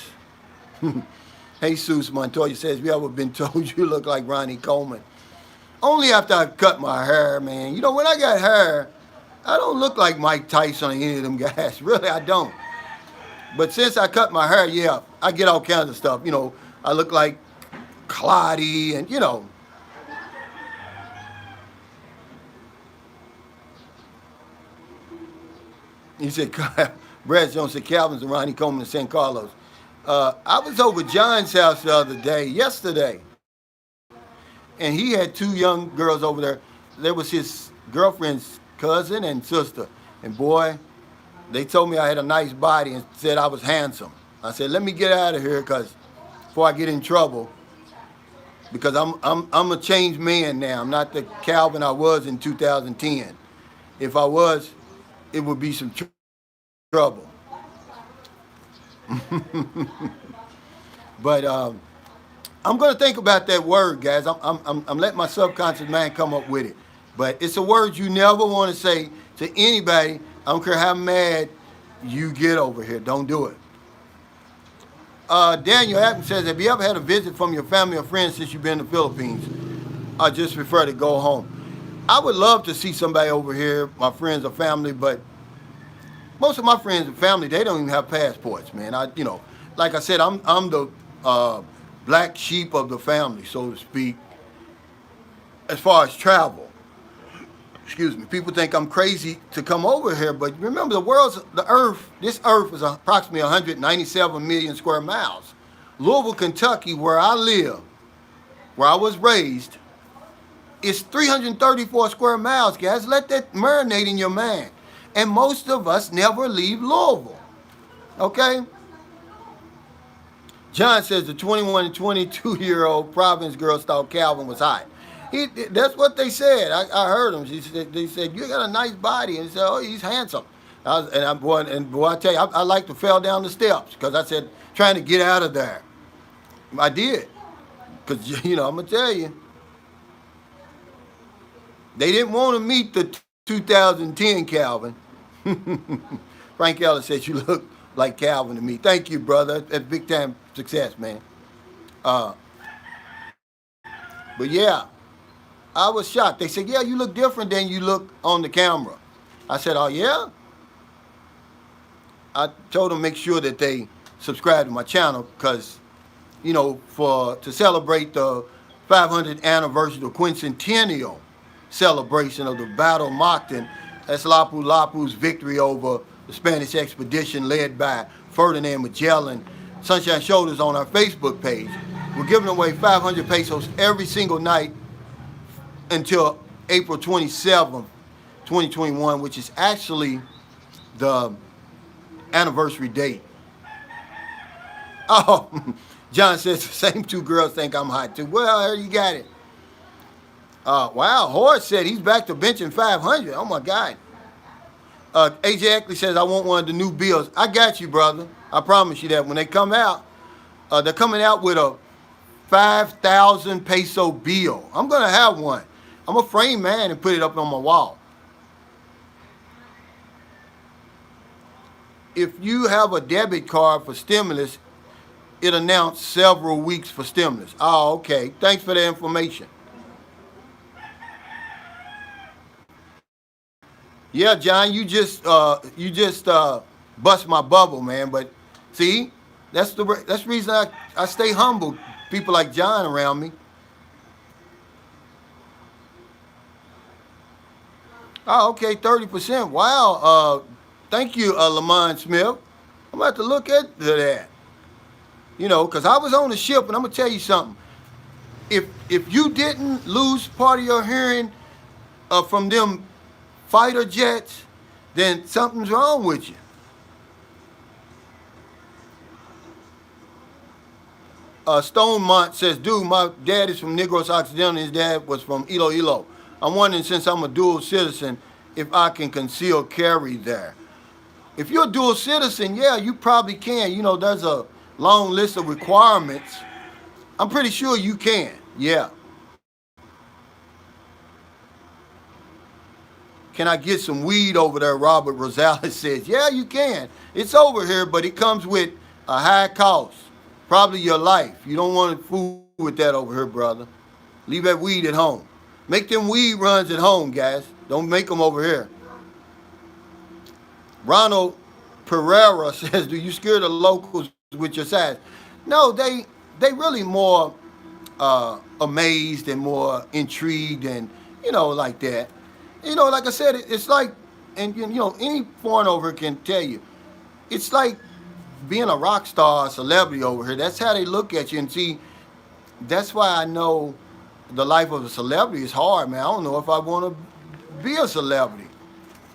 Jesus Montoya says, have you ever been told you look like Ronnie Coleman? Only after I cut my hair, man. You know, when I got hair, I don't look like Mike Tyson or any of them guys. Really, I don't. But since I cut my hair, yeah, I get all kinds of stuff. You know, I look like Clotty and, you know. He said, Brad Jones said, Calvin's and Ronnie Coleman in San Carlos. I was over John's house the other day, yesterday, and he had two young girls over there. There was his girlfriend's cousin and sister. And boy, they told me I had a nice body and said I was handsome. I said, let me get out of here before I get in trouble, because I'm a changed man now. I'm not the Calvin I was in 2010. If I was, it would be some trouble. But I'm going to think about that word, guys. I'm letting my subconscious mind come up with it. But it's a word you never want to say to anybody. I don't care how mad you get over here. Don't do it. Daniel Atkins says, have you ever had a visit from your family or friends since you've been in the Philippines? I just prefer to go home. I would love to see somebody over here, my friends or family, but most of my friends and family, they don't even have passports, man. You know, like I said, I'm the black sheep of the family, so to speak, as far as travel. Excuse me. People think I'm crazy to come over here, but remember, this earth is approximately 197 million square miles. Louisville, Kentucky, where I live, where I was raised, is 334 square miles, guys. Let that marinate in your mind. And most of us never leave Louisville. Okay? John says the 21 and 22-year-old Providence girls thought Calvin was hot. That's what they said. I heard them. They said, you got a nice body. And he said, oh, he's handsome. Boy, I tell you, I like to fell down the steps because I said, trying to get out of there. I did. Because, you know, I'm going to tell you, they didn't want to meet the 2010 Calvin. Frank Ellis says, you look like Calvin to me. Thank you, brother. That's big time success, man. Uh, but yeah, I was shocked. They said, yeah, you look different than you look on the camera. I said, oh, yeah? I told them make sure that they subscribe to my channel because, you know, to celebrate the 500th anniversary, the quincentennial celebration of the Battle of Mactan, that's Lapu Lapu's victory over the Spanish expedition led by Ferdinand Magellan. Sunshine Shoulders on our Facebook page. We're giving away 500 pesos every single night until April 27th, 2021, which is actually the anniversary date. Oh, John says the same two girls think I'm hot too. Well, you got it. Wow, Horace said he's back to benching 500. Oh my God. AJ Ackley says I want one of the new bills. I got you, brother. I promise you that when they come out, they're coming out with a 5,000 peso bill. I'm gonna have one. I'm a frame man and put it up on my wall. If you have a debit card for stimulus, it announced several weeks for stimulus. Oh, okay. Thanks for the information. Yeah, John, you just bust my bubble, man. But see, that's the reason I stay humble. People like John around me. Oh, okay, 30%. Wow. Thank you, Lamont Smith. I'm about to look at that. You know, because I was on the ship, and I'm gonna tell you something. If you didn't lose part of your hearing from them fighter jets, then something's wrong with you. Stonemont says, dude, my dad is from Negros Occidental and his dad was from Iloilo. I'm wondering, since I'm a dual citizen, if I can conceal carry there. If you're a dual citizen, yeah, you probably can. You know, there's a long list of requirements. I'm pretty sure you can, yeah. Can I get some weed over there? Robert Rosales says, yeah, you can. It's over here, but it comes with a high cost. Probably your life. You don't want to fool with that over here, brother. Leave that weed at home. Make them weed runs at home, guys. Don't make them over here. Ronald Pereira says, do you scare the locals with your size? No, they really more amazed and more intrigued and, you know, like that. You know, like I said, it's like, and you know, any foreign over here can tell you, it's like being a rock star, a celebrity over here. That's how they look at you. And see, that's why I know the life of a celebrity is hard, man. I don't know if I want to be a celebrity.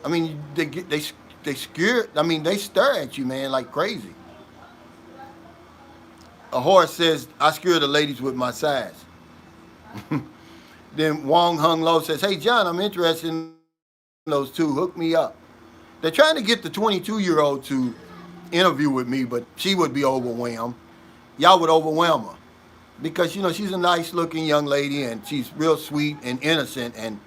I mean, they scared. I mean, they stare at you, man, like crazy. A horse says, I scare the ladies with my size. Then Wong Hung Lo says, hey, John, I'm interested in those two. Hook me up. They're trying to get the 22-year-old to interview with me, but she would be overwhelmed. Y'all would overwhelm her. Because, you know, she's a nice-looking young lady, and she's real sweet and innocent, and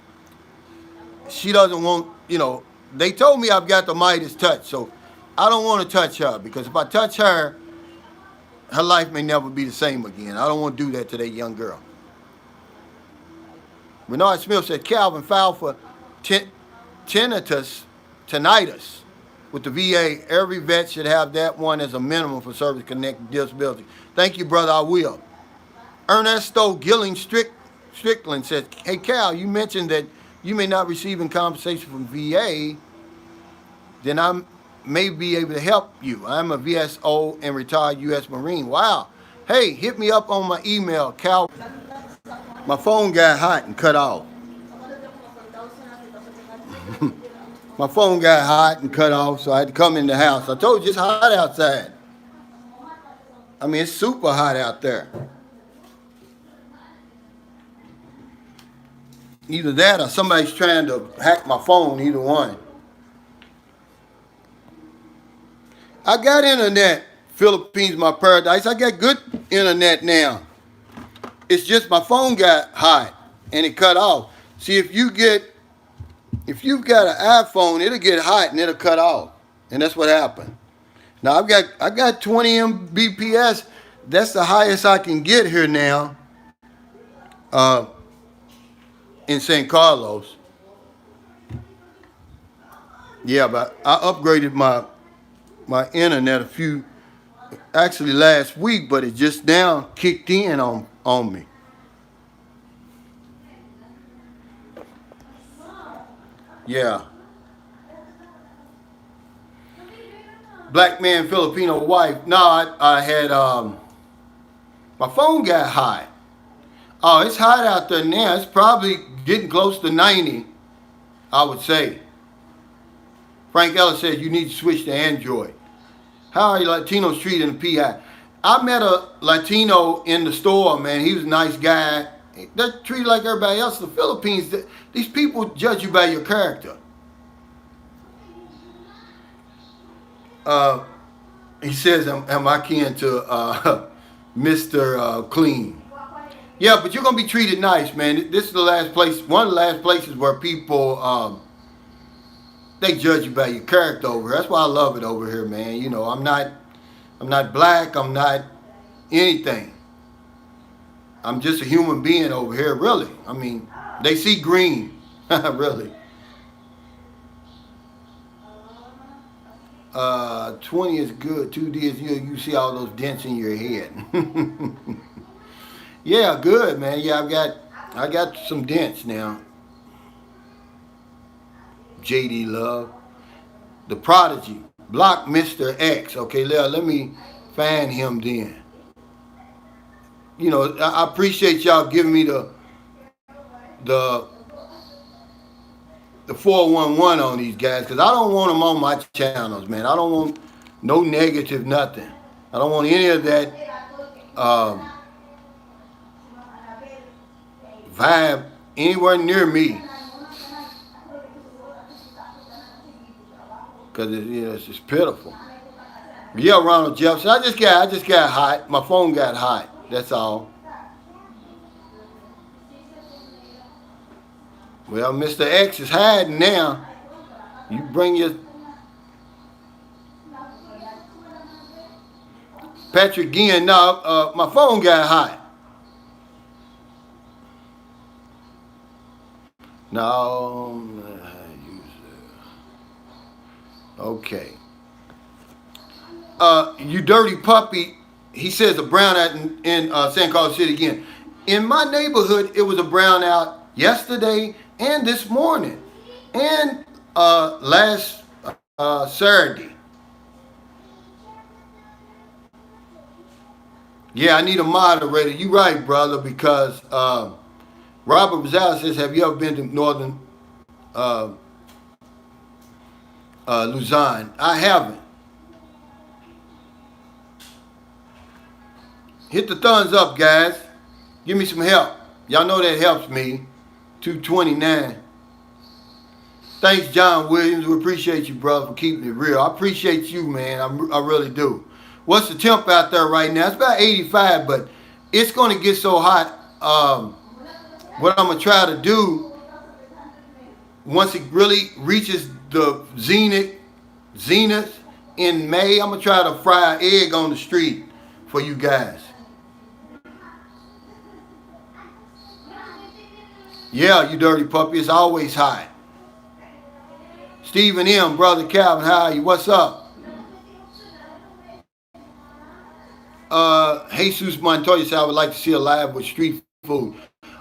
she doesn't want, you know, they told me I've got the Midas touch, so I don't want to touch her, because if I touch her, her life may never be the same again. I don't want to do that to that young girl. Bernard Smith said, Calvin filed for tinnitus with the VA. Every vet should have that one as a minimum for service-connected disability. Thank you, brother, I will. Ernesto Gilling Strickland says, hey, Cal, you mentioned that you may not receive compensation from VA. Then I may be able to help you. I'm a VSO and retired U.S. Marine. Wow. Hey, hit me up on my email, Cal. My phone got hot and cut off. My phone got hot and cut off, so I had to come in the house. I told you it's hot outside. I mean, it's super hot out there. Either that or somebody's trying to hack my phone, either one. I got internet, Philippines, my paradise. I got good internet now. It's just my phone got hot and it cut off. See, if you've got an iPhone, it'll get hot and it'll cut off, and that's what happened. Now I got 20 Mbps. That's the highest I can get here now. In St. Carlos. Yeah, but I upgraded my internet actually last week, but it just now kicked in on me. Yeah. Black man, Filipino wife. No, I had my phone got hot. Oh, it's hot out there now. It's probably getting close to 90, I would say. Frank Ellis said you need to switch to Android. How are you Latinos treated in the PI? I met a Latino in the store, man. He was a nice guy. They're treated like everybody else in the Philippines. These people judge you by your character. He says, am I kin to Mr. Clean? Yeah, but you're going to be treated nice, man. This is the last place, one of the last places where people, they judge you by your character over here. That's why I love it over here, man. You know, I'm not black. I'm not anything. I'm just a human being over here, really. I mean, they see green, really. 20 is good. 2D is you see all those dents in your head. Yeah, good, man. Yeah, I got some dents now. JD Love. The Prodigy. Block Mr. X. Okay, let me find him then. You know, I appreciate y'all giving me the 411 on these guys, because I don't want them on my channels, man. I don't want no negative nothing. I don't want any of that vibe anywhere near me, because it's just pitiful. Yeah, Ronald Jefferson. I just got hot. My phone got hot. That's all. Well, Mr. X is hiding now. You bring your Patrick Guillen. No, my phone got hot. No, okay. You dirty puppy. He says a brownout in San Carlos City again. In my neighborhood, it was a brownout yesterday and this morning and last Saturday. Yeah, I need a moderator. You right, brother, because Robert Rosales says, have you ever been to northern Luzon? I haven't. Hit the thumbs up, guys. Give me some help. Y'all know that helps me. 229. Thanks, John Williams. We appreciate you, brother, for keeping it real. I appreciate you, man. I really do. What's the temp out there right now? It's about 85, but it's going to get so hot. What I'm going to try to do, once it really reaches the zenith in May, I'm going to try to fry an egg on the street for you guys. Yeah, you dirty puppy. It's always hot. Stephen M., Brother Calvin, how are you? What's up? Jesus Montoya said, I would like to see a live with street food.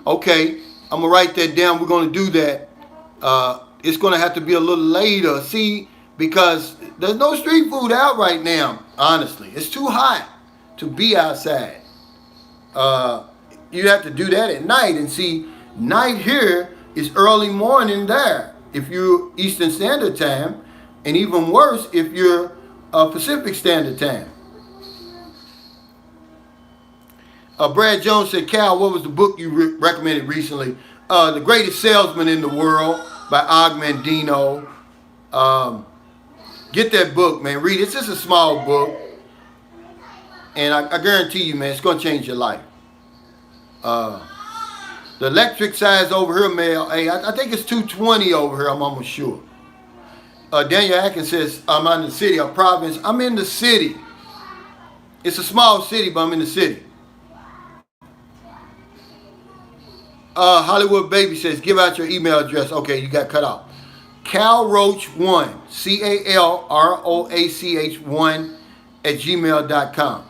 Okay, I'm going to write that down. We're going to do that. It's going to have to be a little later. See, because there's no street food out right now, honestly. It's too hot to be outside. You have to do that at night. And see, night here is early morning there if you're Eastern Standard Time, and even worse if you're Pacific Standard Time. Brad Jones said, Cal, what was the book you recommended recently? The Greatest Salesman in the World by Og Mandino. Get that book, man. Read it. It's just a small book. And I guarantee you, man, it's going to change your life. Uh, the electric size over here, male. Hey, I think it's 220 over here. I'm almost sure. Daniel Atkins says, I'm out in the city or province. I'm in the city. It's a small city, but I'm in the city. Hollywood Baby says, give out your email address. Okay, you got cut off. CalRoach1, CalRoach1 at gmail.com.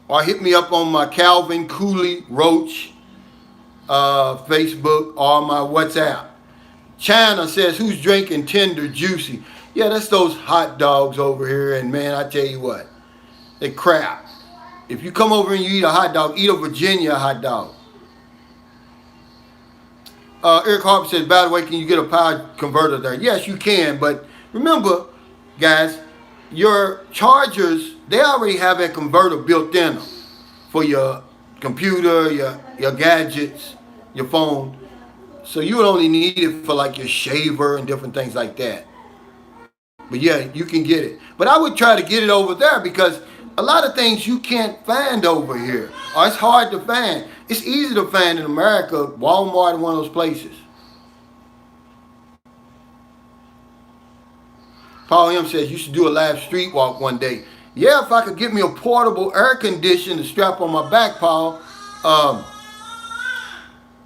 Or hit me up on my Calvin Cooley Roach Facebook or my WhatsApp. China says, who's drinking Tender Juicy? Yeah, that's those hot dogs over here. And man, I tell you what, they crap. If you come over and you eat a hot dog, eat a Virginia hot dog. Eric Harper says, by the way, can you get a power converter there? Yes, you can. But remember, guys, your chargers, they already have a converter built in them for your computer, your gadgets, your phone. So you would only need it for like your shaver and different things like that. But yeah, you can get it. But I would try to get it over there because a lot of things you can't find over here. Or it's hard to find. It's easy to find in America, Walmart and one of those places. Paul M says, you should do a live street walk one day. Yeah, if I could get me a portable air conditioner to strap on my back, Paul.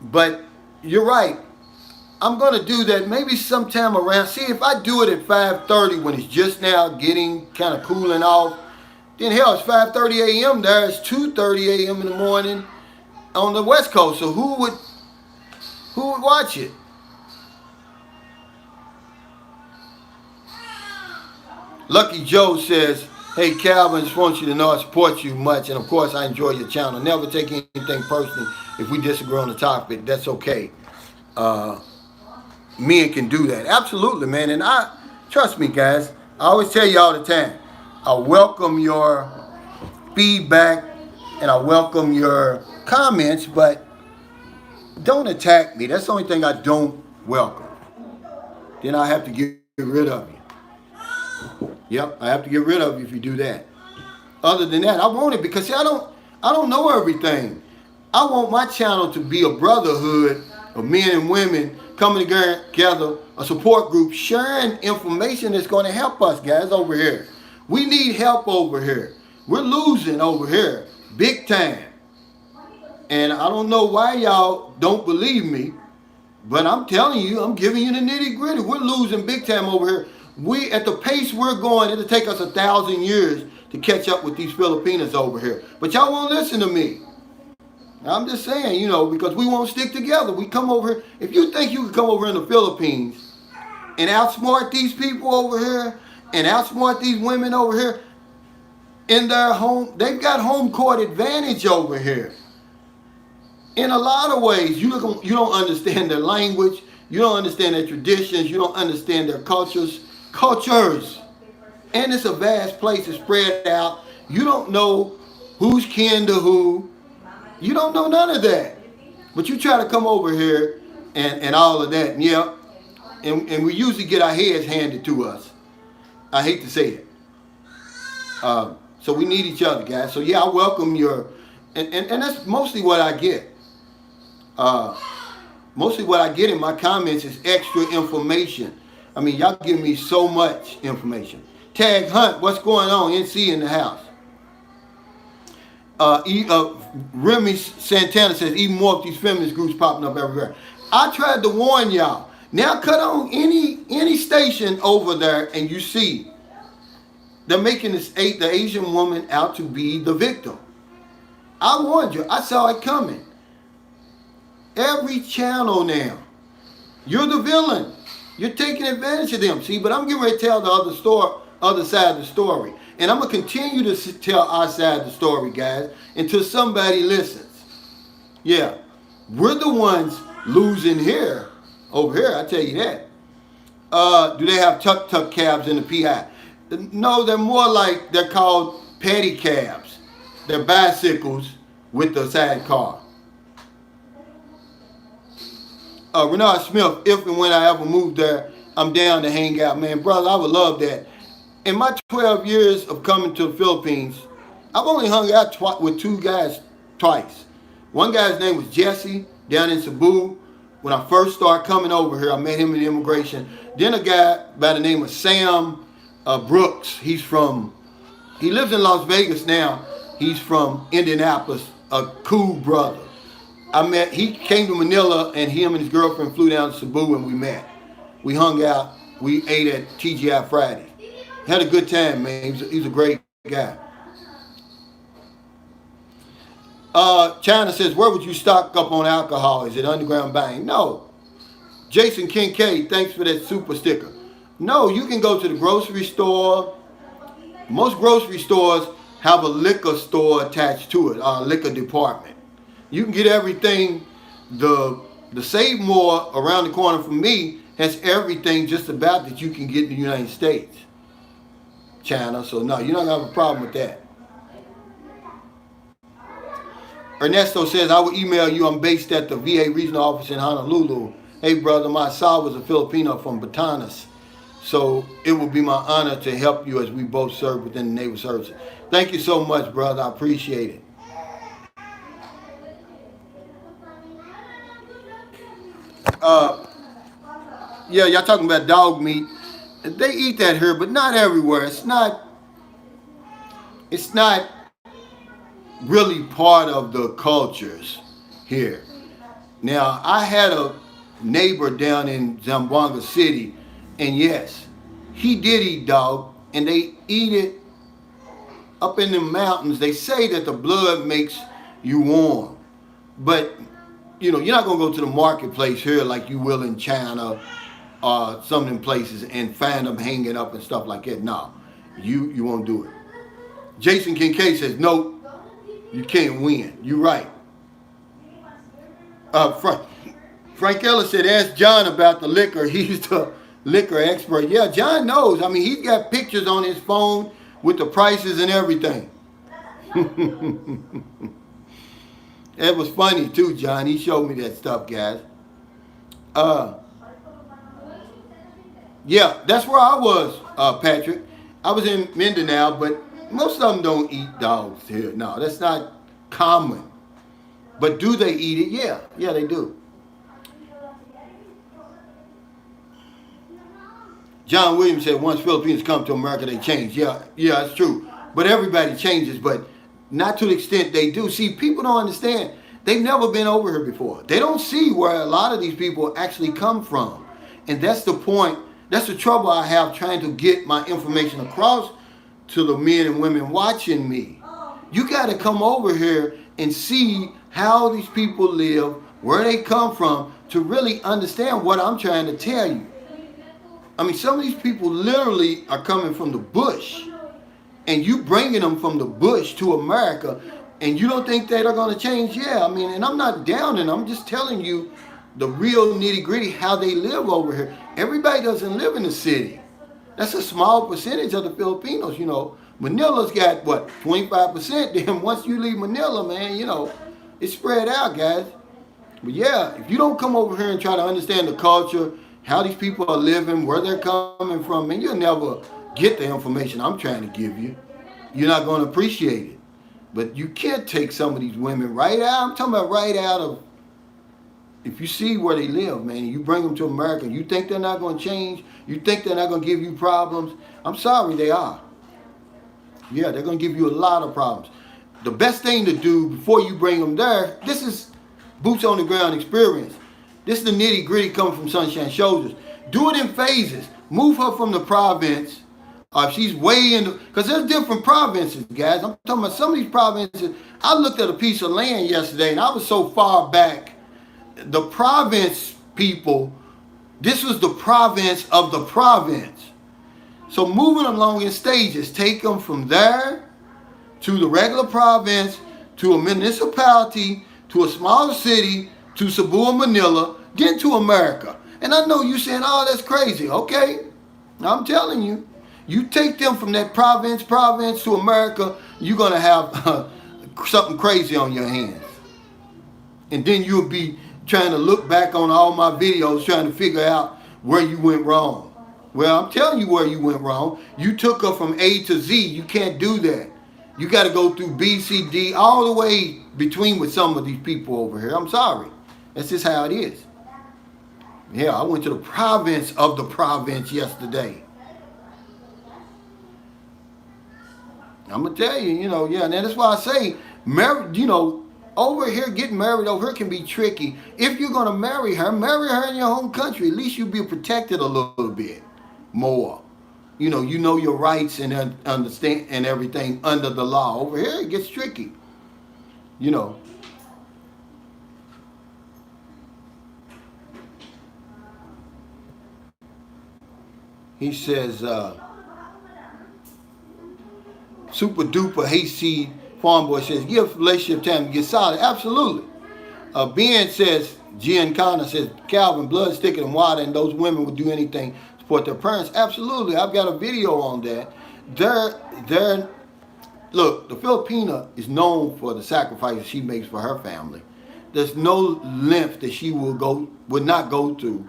But you're right. I'm going to do that maybe sometime around. See, if I do it at 5:30 when it's just now getting kind of cooling off, then hell, it's 5:30 a.m. there. It's 2:30 a.m. in the morning on the West Coast. So who would watch it? Lucky Joe says, hey, Calvin, just want you to know I support you much. And, of course, I enjoy your channel. Never take anything personally. If we disagree on the topic, that's okay. Men can do that. Absolutely, man. And trust me, guys, I always tell you all the time, I welcome your feedback and I welcome your comments, but don't attack me. That's the only thing I don't welcome. Then I have to get rid of you. Yep, I have to get rid of you if you do that. Other than that, I want it because see, I don't know everything. I want my channel to be a brotherhood of men and women coming together, a support group, sharing information that's going to help us, guys, over here. We need help over here. We're losing over here, big time. And I don't know why y'all don't believe me, but I'm telling you, I'm giving you the nitty gritty. We're losing big time over here. We, at the pace we're going, it'll take us 1,000 years to catch up with these Filipinos over here. But y'all won't listen to me. I'm just saying, you know, because we won't stick together. We come over here. If you think you can come over in the Philippines and outsmart these people over here and outsmart these women over here in their home, they've got home court advantage over here. In a lot of ways, you don't understand their language. You don't understand their traditions. You don't understand their cultures. And it's a vast place. It's spread out. You don't know who's kin to who. You don't know none of that. But you try to come over here and all of that. Yeah. And we usually get our heads handed to us. I hate to say it. So we need each other, guys. So yeah, I welcome your, and that's mostly what I get. Mostly what I get in my comments is extra information. I mean, y'all give me so much information. Tag Hunt, what's going on? NC in the house. Remy Santana says, even more of these feminist groups popping up everywhere. I tried to warn y'all. Now cut on any station over there and you see they're making the Asian woman out to be the victim. I warned you. I saw it coming. Every channel now. You're the villain. You're taking advantage of them. See, but I'm getting ready to tell the other side of the story. And I'm going to continue to tell our side of the story, guys, until somebody listens. Yeah. We're the ones losing here. Over here, I tell you that. Do they have tuk-tuk cabs in the PI? No, they're more like, they're called petty cabs. They're bicycles with the sidecar. Renard Smith, if and when I ever move there, I'm down to hang out. Man, brother, I would love that. In my 12 years of coming to the Philippines, I've only hung out with two guys twice. One guy's name was Jesse down in Cebu. When I first started coming over here, I met him in immigration. Then a guy by the name of Sam Brooks. He lives in Las Vegas now. He's from Indianapolis, a cool brother. He came to Manila, and him and his girlfriend flew down to Cebu, and we met. We hung out. We ate at TGI Friday. Had a good time, man. He's a great guy. China says, where would you stock up on alcohol? Is it underground buying? No. Jason Kincaid, thanks for that super sticker. No, you can go to the grocery store. Most grocery stores have a liquor store attached to it, a liquor department. You can get everything. The Save More around the corner from me has everything just about that you can get in the United States. China, so no, you're not going to have a problem with that. Ernesto says, I will email you. I'm based at the VA regional office in Honolulu. Hey, brother, my son was a Filipino from Batanes. So it will be my honor to help you as we both serve within the Naval Services. Thank you so much, brother. I appreciate it. Yeah, y'all talking about dog meat. They eat that here, but not everywhere. It's not really part of the cultures here. Now, I had a neighbor down in Zamboanga City, and yes, he did eat dog, and they eat it up in the mountains. They say that the blood makes you warm, but you know, you're not gonna go to the marketplace here like you will in China or some of them places and find them hanging up and stuff like that. No, you won't do it. Jason Kincaid says, nope. You can't win. You're right. Frank Ellis said, ask John about the liquor. He's the liquor expert. Yeah, John knows. I mean, he's got pictures on his phone with the prices and everything. It was funny too, John. He showed me that stuff, guys. Yeah, that's where I was, Patrick. I was in Mindanao, but most of them don't eat dogs here. No, that's not common. But do they eat it? Yeah. Yeah, they do. John Williams said, once Filipinos come to America, they change. Yeah, it's true. But everybody changes, but not to the extent they do. See, people don't understand. They've never been over here before. They don't see where a lot of these people actually come from. And that's the point. That's the trouble I have trying to get my information across to the men and women watching me. You got to come over here and see how these people live, where they come from, to really understand what I'm trying to tell you. I mean, some of these people literally are coming from the bush, and you bringing them from the bush to America, and you don't think that are going to change? Yeah, I mean, and I'm not downing, I'm just telling you the real nitty-gritty, how they live over here. Everybody doesn't live in the city. That's a small percentage of the Filipinos, you know. Manila's got, what, 25%? Then once you leave Manila, man, you know, it's spread out, guys. But yeah, if you don't come over here and try to understand the culture, how these people are living, where they're coming from, man, you'll never get the information I'm trying to give you. You're not going to appreciate it. But you can't take some of these women right out. I'm talking about right out of, if you see where they live, man, and you bring them to America, you think they're not going to change? You think they're not going to give you problems? I'm sorry, they are. Yeah, they're going to give you a lot of problems. The best thing to do before you bring them there, this is boots on the ground experience. This is the nitty gritty coming from Sunshine Shoulders. Do it in phases. Move her from the province. If she's way in the, because there's different provinces, guys. I'm talking about some of these provinces. I looked at a piece of land yesterday, and I was so far back. The province people, this was the province of the province. So moving along in stages, take them from there to the regular province, to a municipality, to a smaller city, to Cebu and Manila, then to America. And I know you saying, oh, that's crazy. Okay, I'm telling you, you take them from that province to America, you're going to have something crazy on your hands. And then you'll be trying to look back on all my videos, trying to figure out where you went wrong. Well, I'm telling you where you went wrong. You took her from A to Z. You can't do that. You got to go through B, C, D, all the way between with some of these people over here. I'm sorry. That's just how it is. Yeah, I went to the province of the province yesterday. I'm going to tell you, yeah, and that's why I say, over here, getting married over here can be tricky. If you're going to marry her in your home country. At least you'll be protected a little bit more. You know your rights and understand and everything under the law. Over here, it gets tricky. He says, super duper hayseed farm boy says, give relationship time to get solid. Absolutely. Ben says, Giancana says, Calvin, blood thicker than water, and those women would do anything to support their parents. Absolutely. I've got a video on that. Look, the Filipina is known for the sacrifices she makes for her family. There's no length that she would not go through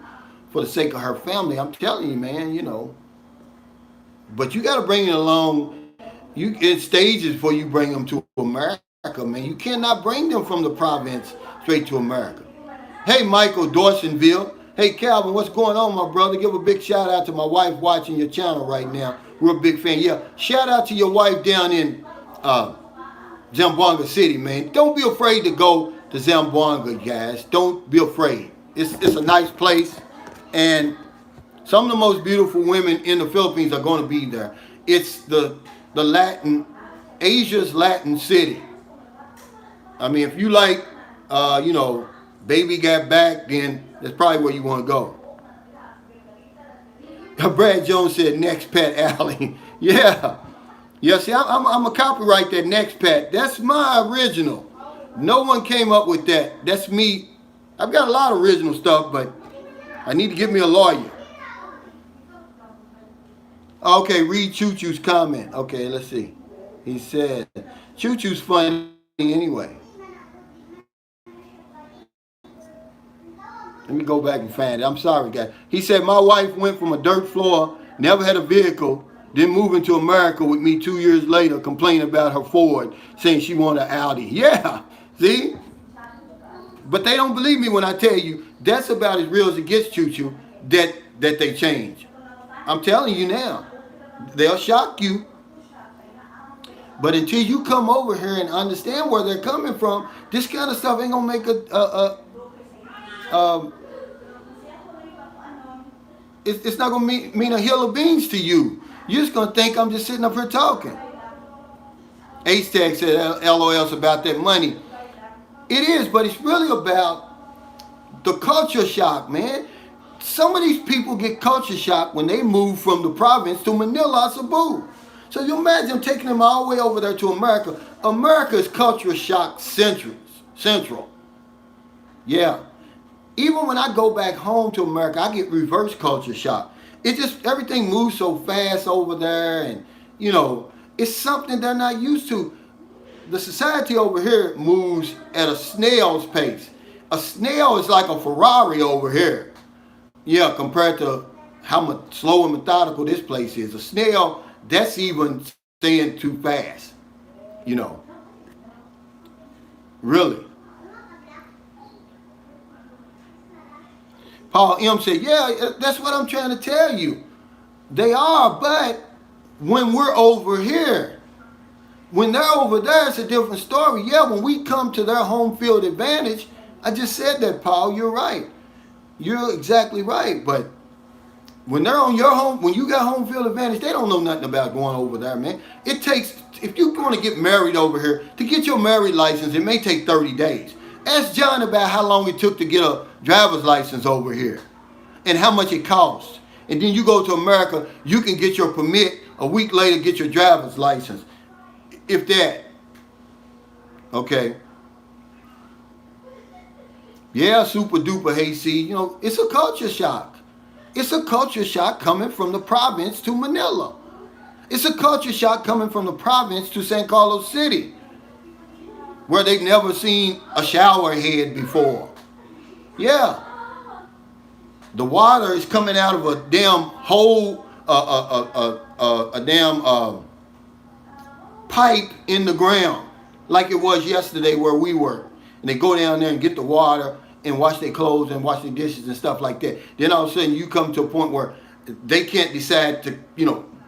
for the sake of her family. I'm telling you, man, But you got to bring it along. In stages before you bring them to America, man. You cannot bring them from the province straight to America. Hey, Michael Dawsonville. Hey, Calvin, what's going on, my brother? Give a big shout out to my wife watching your channel right now. We're a big fan. Yeah, shout out to your wife down in Zamboanga City, man. Don't be afraid to go to Zamboanga, guys. Don't be afraid. It's a nice place, and some of the most beautiful women in the Philippines are going to be there. It's the Asia's Latin city. I mean, if you like, Baby Got Back, then that's probably where you want to go. Brad Jones said, Next Pet Alley. Yeah. Yeah, see, I'm a copyright that Next Pet. That's my original. No one came up with that. That's me. I've got a lot of original stuff, but I need to get me a lawyer. Okay, read Choo Choo's comment. Okay, let's see. He said, Choo Choo's funny anyway. Let me go back and find it. I'm sorry, guys. He said, my wife went from a dirt floor, never had a vehicle, then moving to America with me 2 years later, complaining about her Ford, saying she wanted an Audi. Yeah, see? But they don't believe me when I tell you that's about as real as it gets, Choo Choo, that they change. I'm telling you now. They'll shock you. But until you come over here and understand where they're coming from, this kind of stuff ain't gonna make it's not gonna mean a hill of beans to you. You're just gonna think I'm just sitting up here talking. H-Tag said LOL's about that money. It is, but it's really about the culture shock, man. Some of these people get culture shock when they move from the province to Manila, Cebu. So you imagine taking them all the way over there to America. America is culture shock central. Yeah. Even when I go back home to America, I get reverse culture shock. It just, everything moves so fast over there, and, it's something they're not used to. The society over here moves at a snail's pace. A snail is like a Ferrari over here. Yeah, compared to how much slow and methodical this place is. A snail, that's even staying too fast. Really. Paul M. said, yeah, that's what I'm trying to tell you. They are, but when we're over here, when they're over there, it's a different story. Yeah, when we come to their home field advantage, I just said that, Paul, you're right. You're exactly right, but when they're on your home, when you got home field advantage, they don't know nothing about going over there, man. It takes, if you're going to get married over here, to get your married license, it may take 30 days. Ask John about how long it took to get a driver's license over here and how much it costs. And then you go to America, you can get your permit, a week later get your driver's license, if that. Okay. Yeah, super duper hayseed. It's a culture shock. It's a culture shock coming from the province to Manila. It's a culture shock coming from the province to San Carlos City, where they've never seen a shower head before. Yeah. The water is coming out of a damn hole, a damn pipe in the ground like it was yesterday where we were. And they go down there and get the water and wash their clothes and wash their dishes and stuff like that. Then all of a sudden you come to a point where they can't decide to,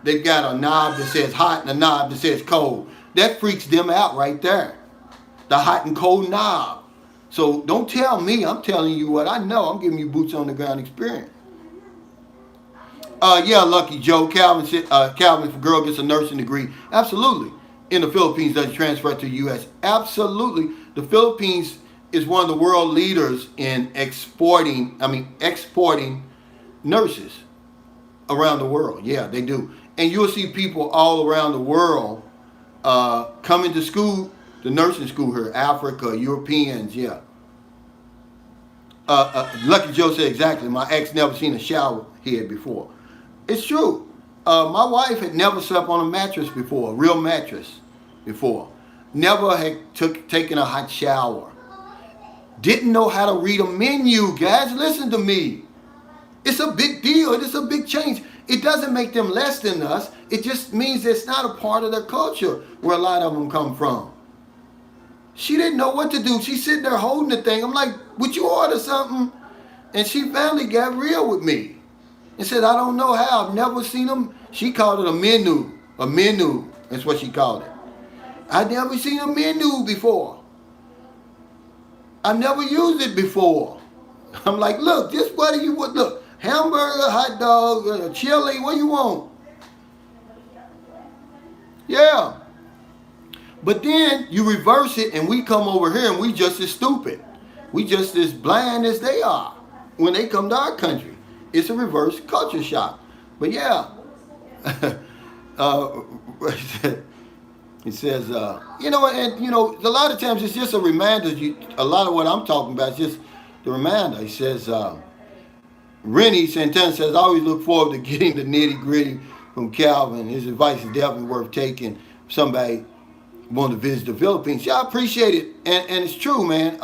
they've got a knob that says hot and a knob that says cold. That freaks them out right there. The hot and cold knob. So don't tell me, I'm telling you what I know. I'm giving you boots on the ground experience. Yeah, Lucky Joe, Calvin, if a girl gets a nursing degree, absolutely. In the Philippines, doesn't transfer to the U.S. Absolutely. The Philippines is one of the world leaders in exporting nurses around the world. Yeah, they do. And you'll see people all around the world coming to school, the nursing school here, Africa, Europeans, yeah. Lucky Joe said exactly, my ex never seen a shower head before. It's true. My wife had never slept on a mattress before, a real mattress before. Never had taken a hot shower. Didn't know how to read a menu, guys. Listen to me. It's a big deal. It's a big change. It doesn't make them less than us. It just means it's not a part of their culture where a lot of them come from. She didn't know what to do. She's sitting there holding the thing. I'm like, would you order something? And she finally got real with me and said, I don't know how. I've never seen them. She called it a menu. A menu. That's what she called it. I'd never seen a menu before. I've never used it before. I'm like, look, just what do you want? Look, hamburger, hot dog, chili, what do you want? Yeah. But then you reverse it and we come over here and we just as stupid. We just as blind as they are when they come to our country. It's a reverse culture shock. But yeah. It says, a lot of times it's just a reminder. A lot of what I'm talking about is just the reminder. He says, Rennie Santana says, I always look forward to getting the nitty gritty from Calvin. His advice is definitely worth taking. Somebody want to visit the Philippines. Yeah, I appreciate it. And it's true, man.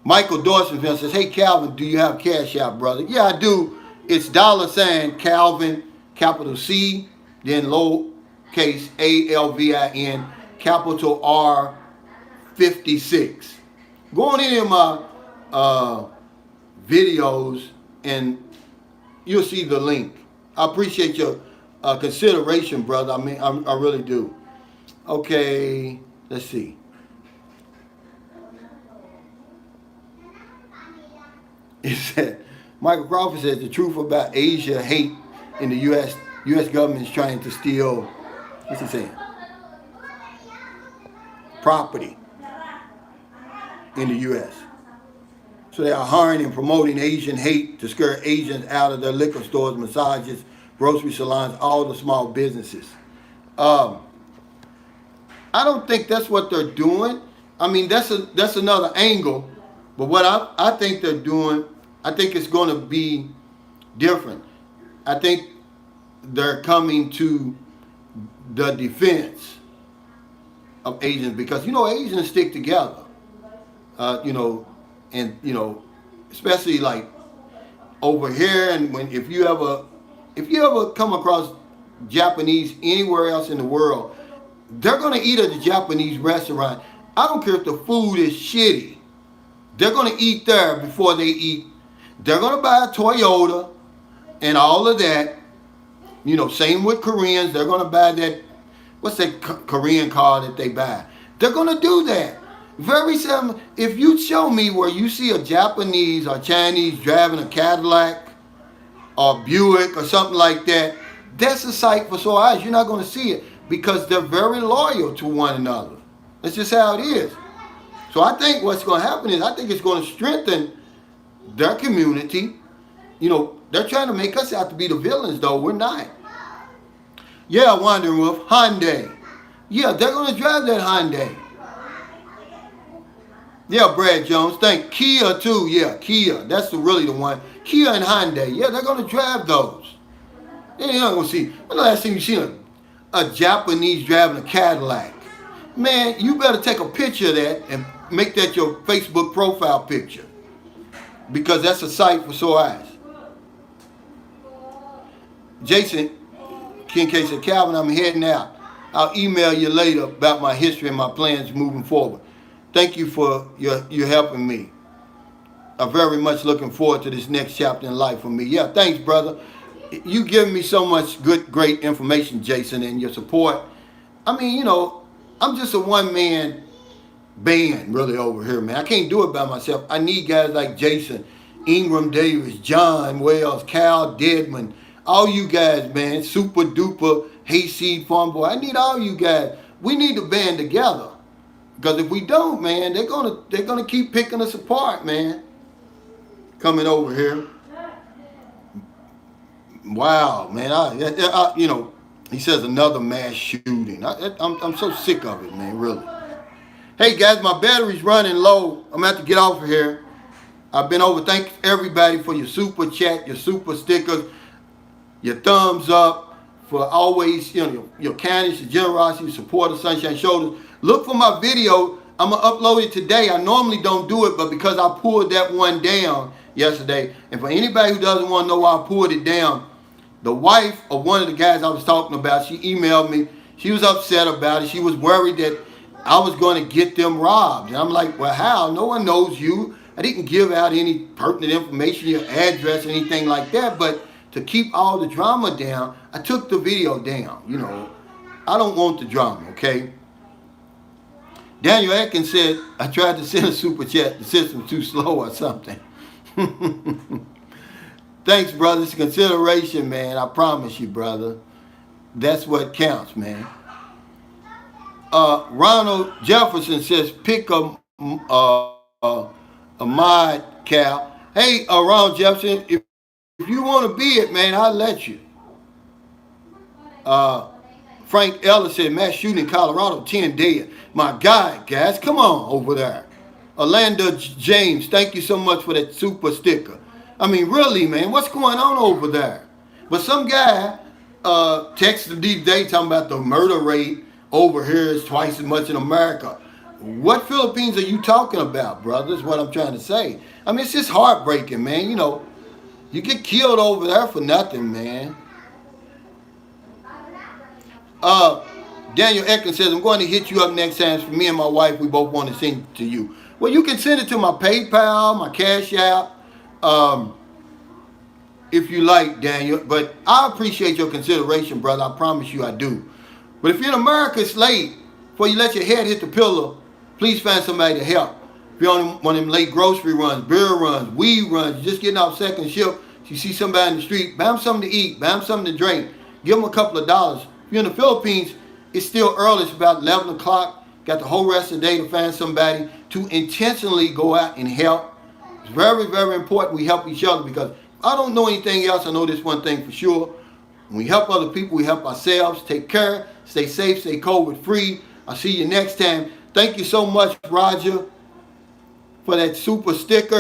Michael Dawson says, hey, Calvin, do you have Cash App, brother? Yeah, I do. It's $ Calvin, capital C, then lowercase ALVIN, capital R 56. Go on in my videos and you'll see the link. I appreciate your consideration, brother. I really do. Okay, let's see. It said, Michael Crawford says the truth about Asia hate in the U.S. government is trying to steal, what's he saying? Property in the U.S. So they are hiring and promoting Asian hate to scare Asians out of their liquor stores, massages, grocery salons, all the small businesses. I don't think that's what they're doing. I mean, that's another angle. But what I think they're doing, I think it's going to be different. I think they're coming to the defense of Asians because, Asians stick together. Especially like over here, and if you ever come across Japanese anywhere else in the world, they're going to eat at the Japanese restaurant. I don't care if the food is shitty. They're going to eat there before they eat. They're going to buy a Toyota and all of that. Same with Koreans. They're going to buy that, what's that Korean car that they buy? They're going to do that. Very simple. If you show me where you see a Japanese or Chinese driving a Cadillac or Buick or something like that, that's a sight for sore eyes. You're not going to see it because they're very loyal to one another. That's just how it is. So I think what's going to happen is I think it's going to strengthen their community. They're trying to make us out to be the villains, though. We're not. Yeah, Wandering Wolf, Hyundai. Yeah, they're going to drive that Hyundai. Yeah, Brad Jones. Thank Kia too. Yeah, Kia. That's really the one. Kia and Hyundai. Yeah, they're going to drive those. You're not going to see. When the last time you seen a Japanese driving a Cadillac? Man, you better take a picture of that and make that your Facebook profile picture. Because that's a sight for sore eyes. Jason Kincaid said, Calvin, I'm heading out. I'll email you later about my history and my plans moving forward. Thank you for your helping me. I'm very much looking forward to this next chapter in life for me. Yeah, thanks, brother. You give me so much great information, Jason, and your support. I mean, you know, I'm just a one-man band really over here, man. I can't do it by myself. I need guys like Jason, Ingram Davis, John Wells, Cal Deadman, all you guys, man. Super duper Hayseed Farm Boy. I need all you guys. We need to band together, because if we don't, man, they're gonna keep picking us apart, man. Coming over here. Wow, man. You know, he says another mass shooting. I'm so sick of it, man. Really. Hey guys, my battery's running low. I'm gonna have to get off of here. I've been over. Thanks everybody for your super chat, your super stickers, your thumbs up, for always, you know, your kindness, your generosity, your support of Sunshine Shoulders. Look for my video. I'm gonna upload it today. I normally don't do it, but because I pulled that one down yesterday, and for anybody who doesn't want to know why I pulled it down, the wife of one of the guys I was talking about, she emailed me. She was upset about it. She was worried that I was going to get them robbed. And I'm like, well, how? No one knows you. I didn't give out any pertinent information, your address, anything like that. But to keep all the drama down, I took the video down. You know, I don't want the drama, okay? Daniel Atkins said, I tried to send a super chat. The system's too slow or something. Thanks, brother. It's consideration, man. I promise you, brother. That's what counts, man. Ronald Jefferson says, pick a mod, Cal. Hey, Ronald Jefferson, if you want to be it, man, I'll let you. Frank Ellis said, mass shooting in Colorado, 10 dead. My God, guys, come on over there. Orlando James, thank you so much for that super sticker. I mean, really, man, what's going on over there? But some guy texted these days talking about the murder rate over here is twice as much in America. What Philippines are you talking about, brother? Is what I'm trying to say. I mean, it's just heartbreaking, man. You know, you get killed over there for nothing, man. Daniel Eckler says, I'm going to hit you up next time. For me and my wife, we both want to sing to you. Well, you can send it to my PayPal, my Cash App, if you like, Daniel. But I appreciate your consideration, brother. I promise you I do. But if you're in America, it's late. Before you let your head hit the pillow, please find somebody to help. If you're on one of them late grocery runs, beer runs, weed runs, you're just getting off second shift, you see somebody in the street, buy them something to eat, buy them something to drink, give them a couple of dollars. If you're in the Philippines, it's still early. It's about 11 o'clock. Got the whole rest of the day to find somebody to intentionally go out and help. It's very, very important we help each other, because I don't know anything else. I know this one thing for sure. When we help other people, we help ourselves. Take care. Stay safe. Stay COVID free. I'll see you next time. Thank you so much, Roger, for that super sticker.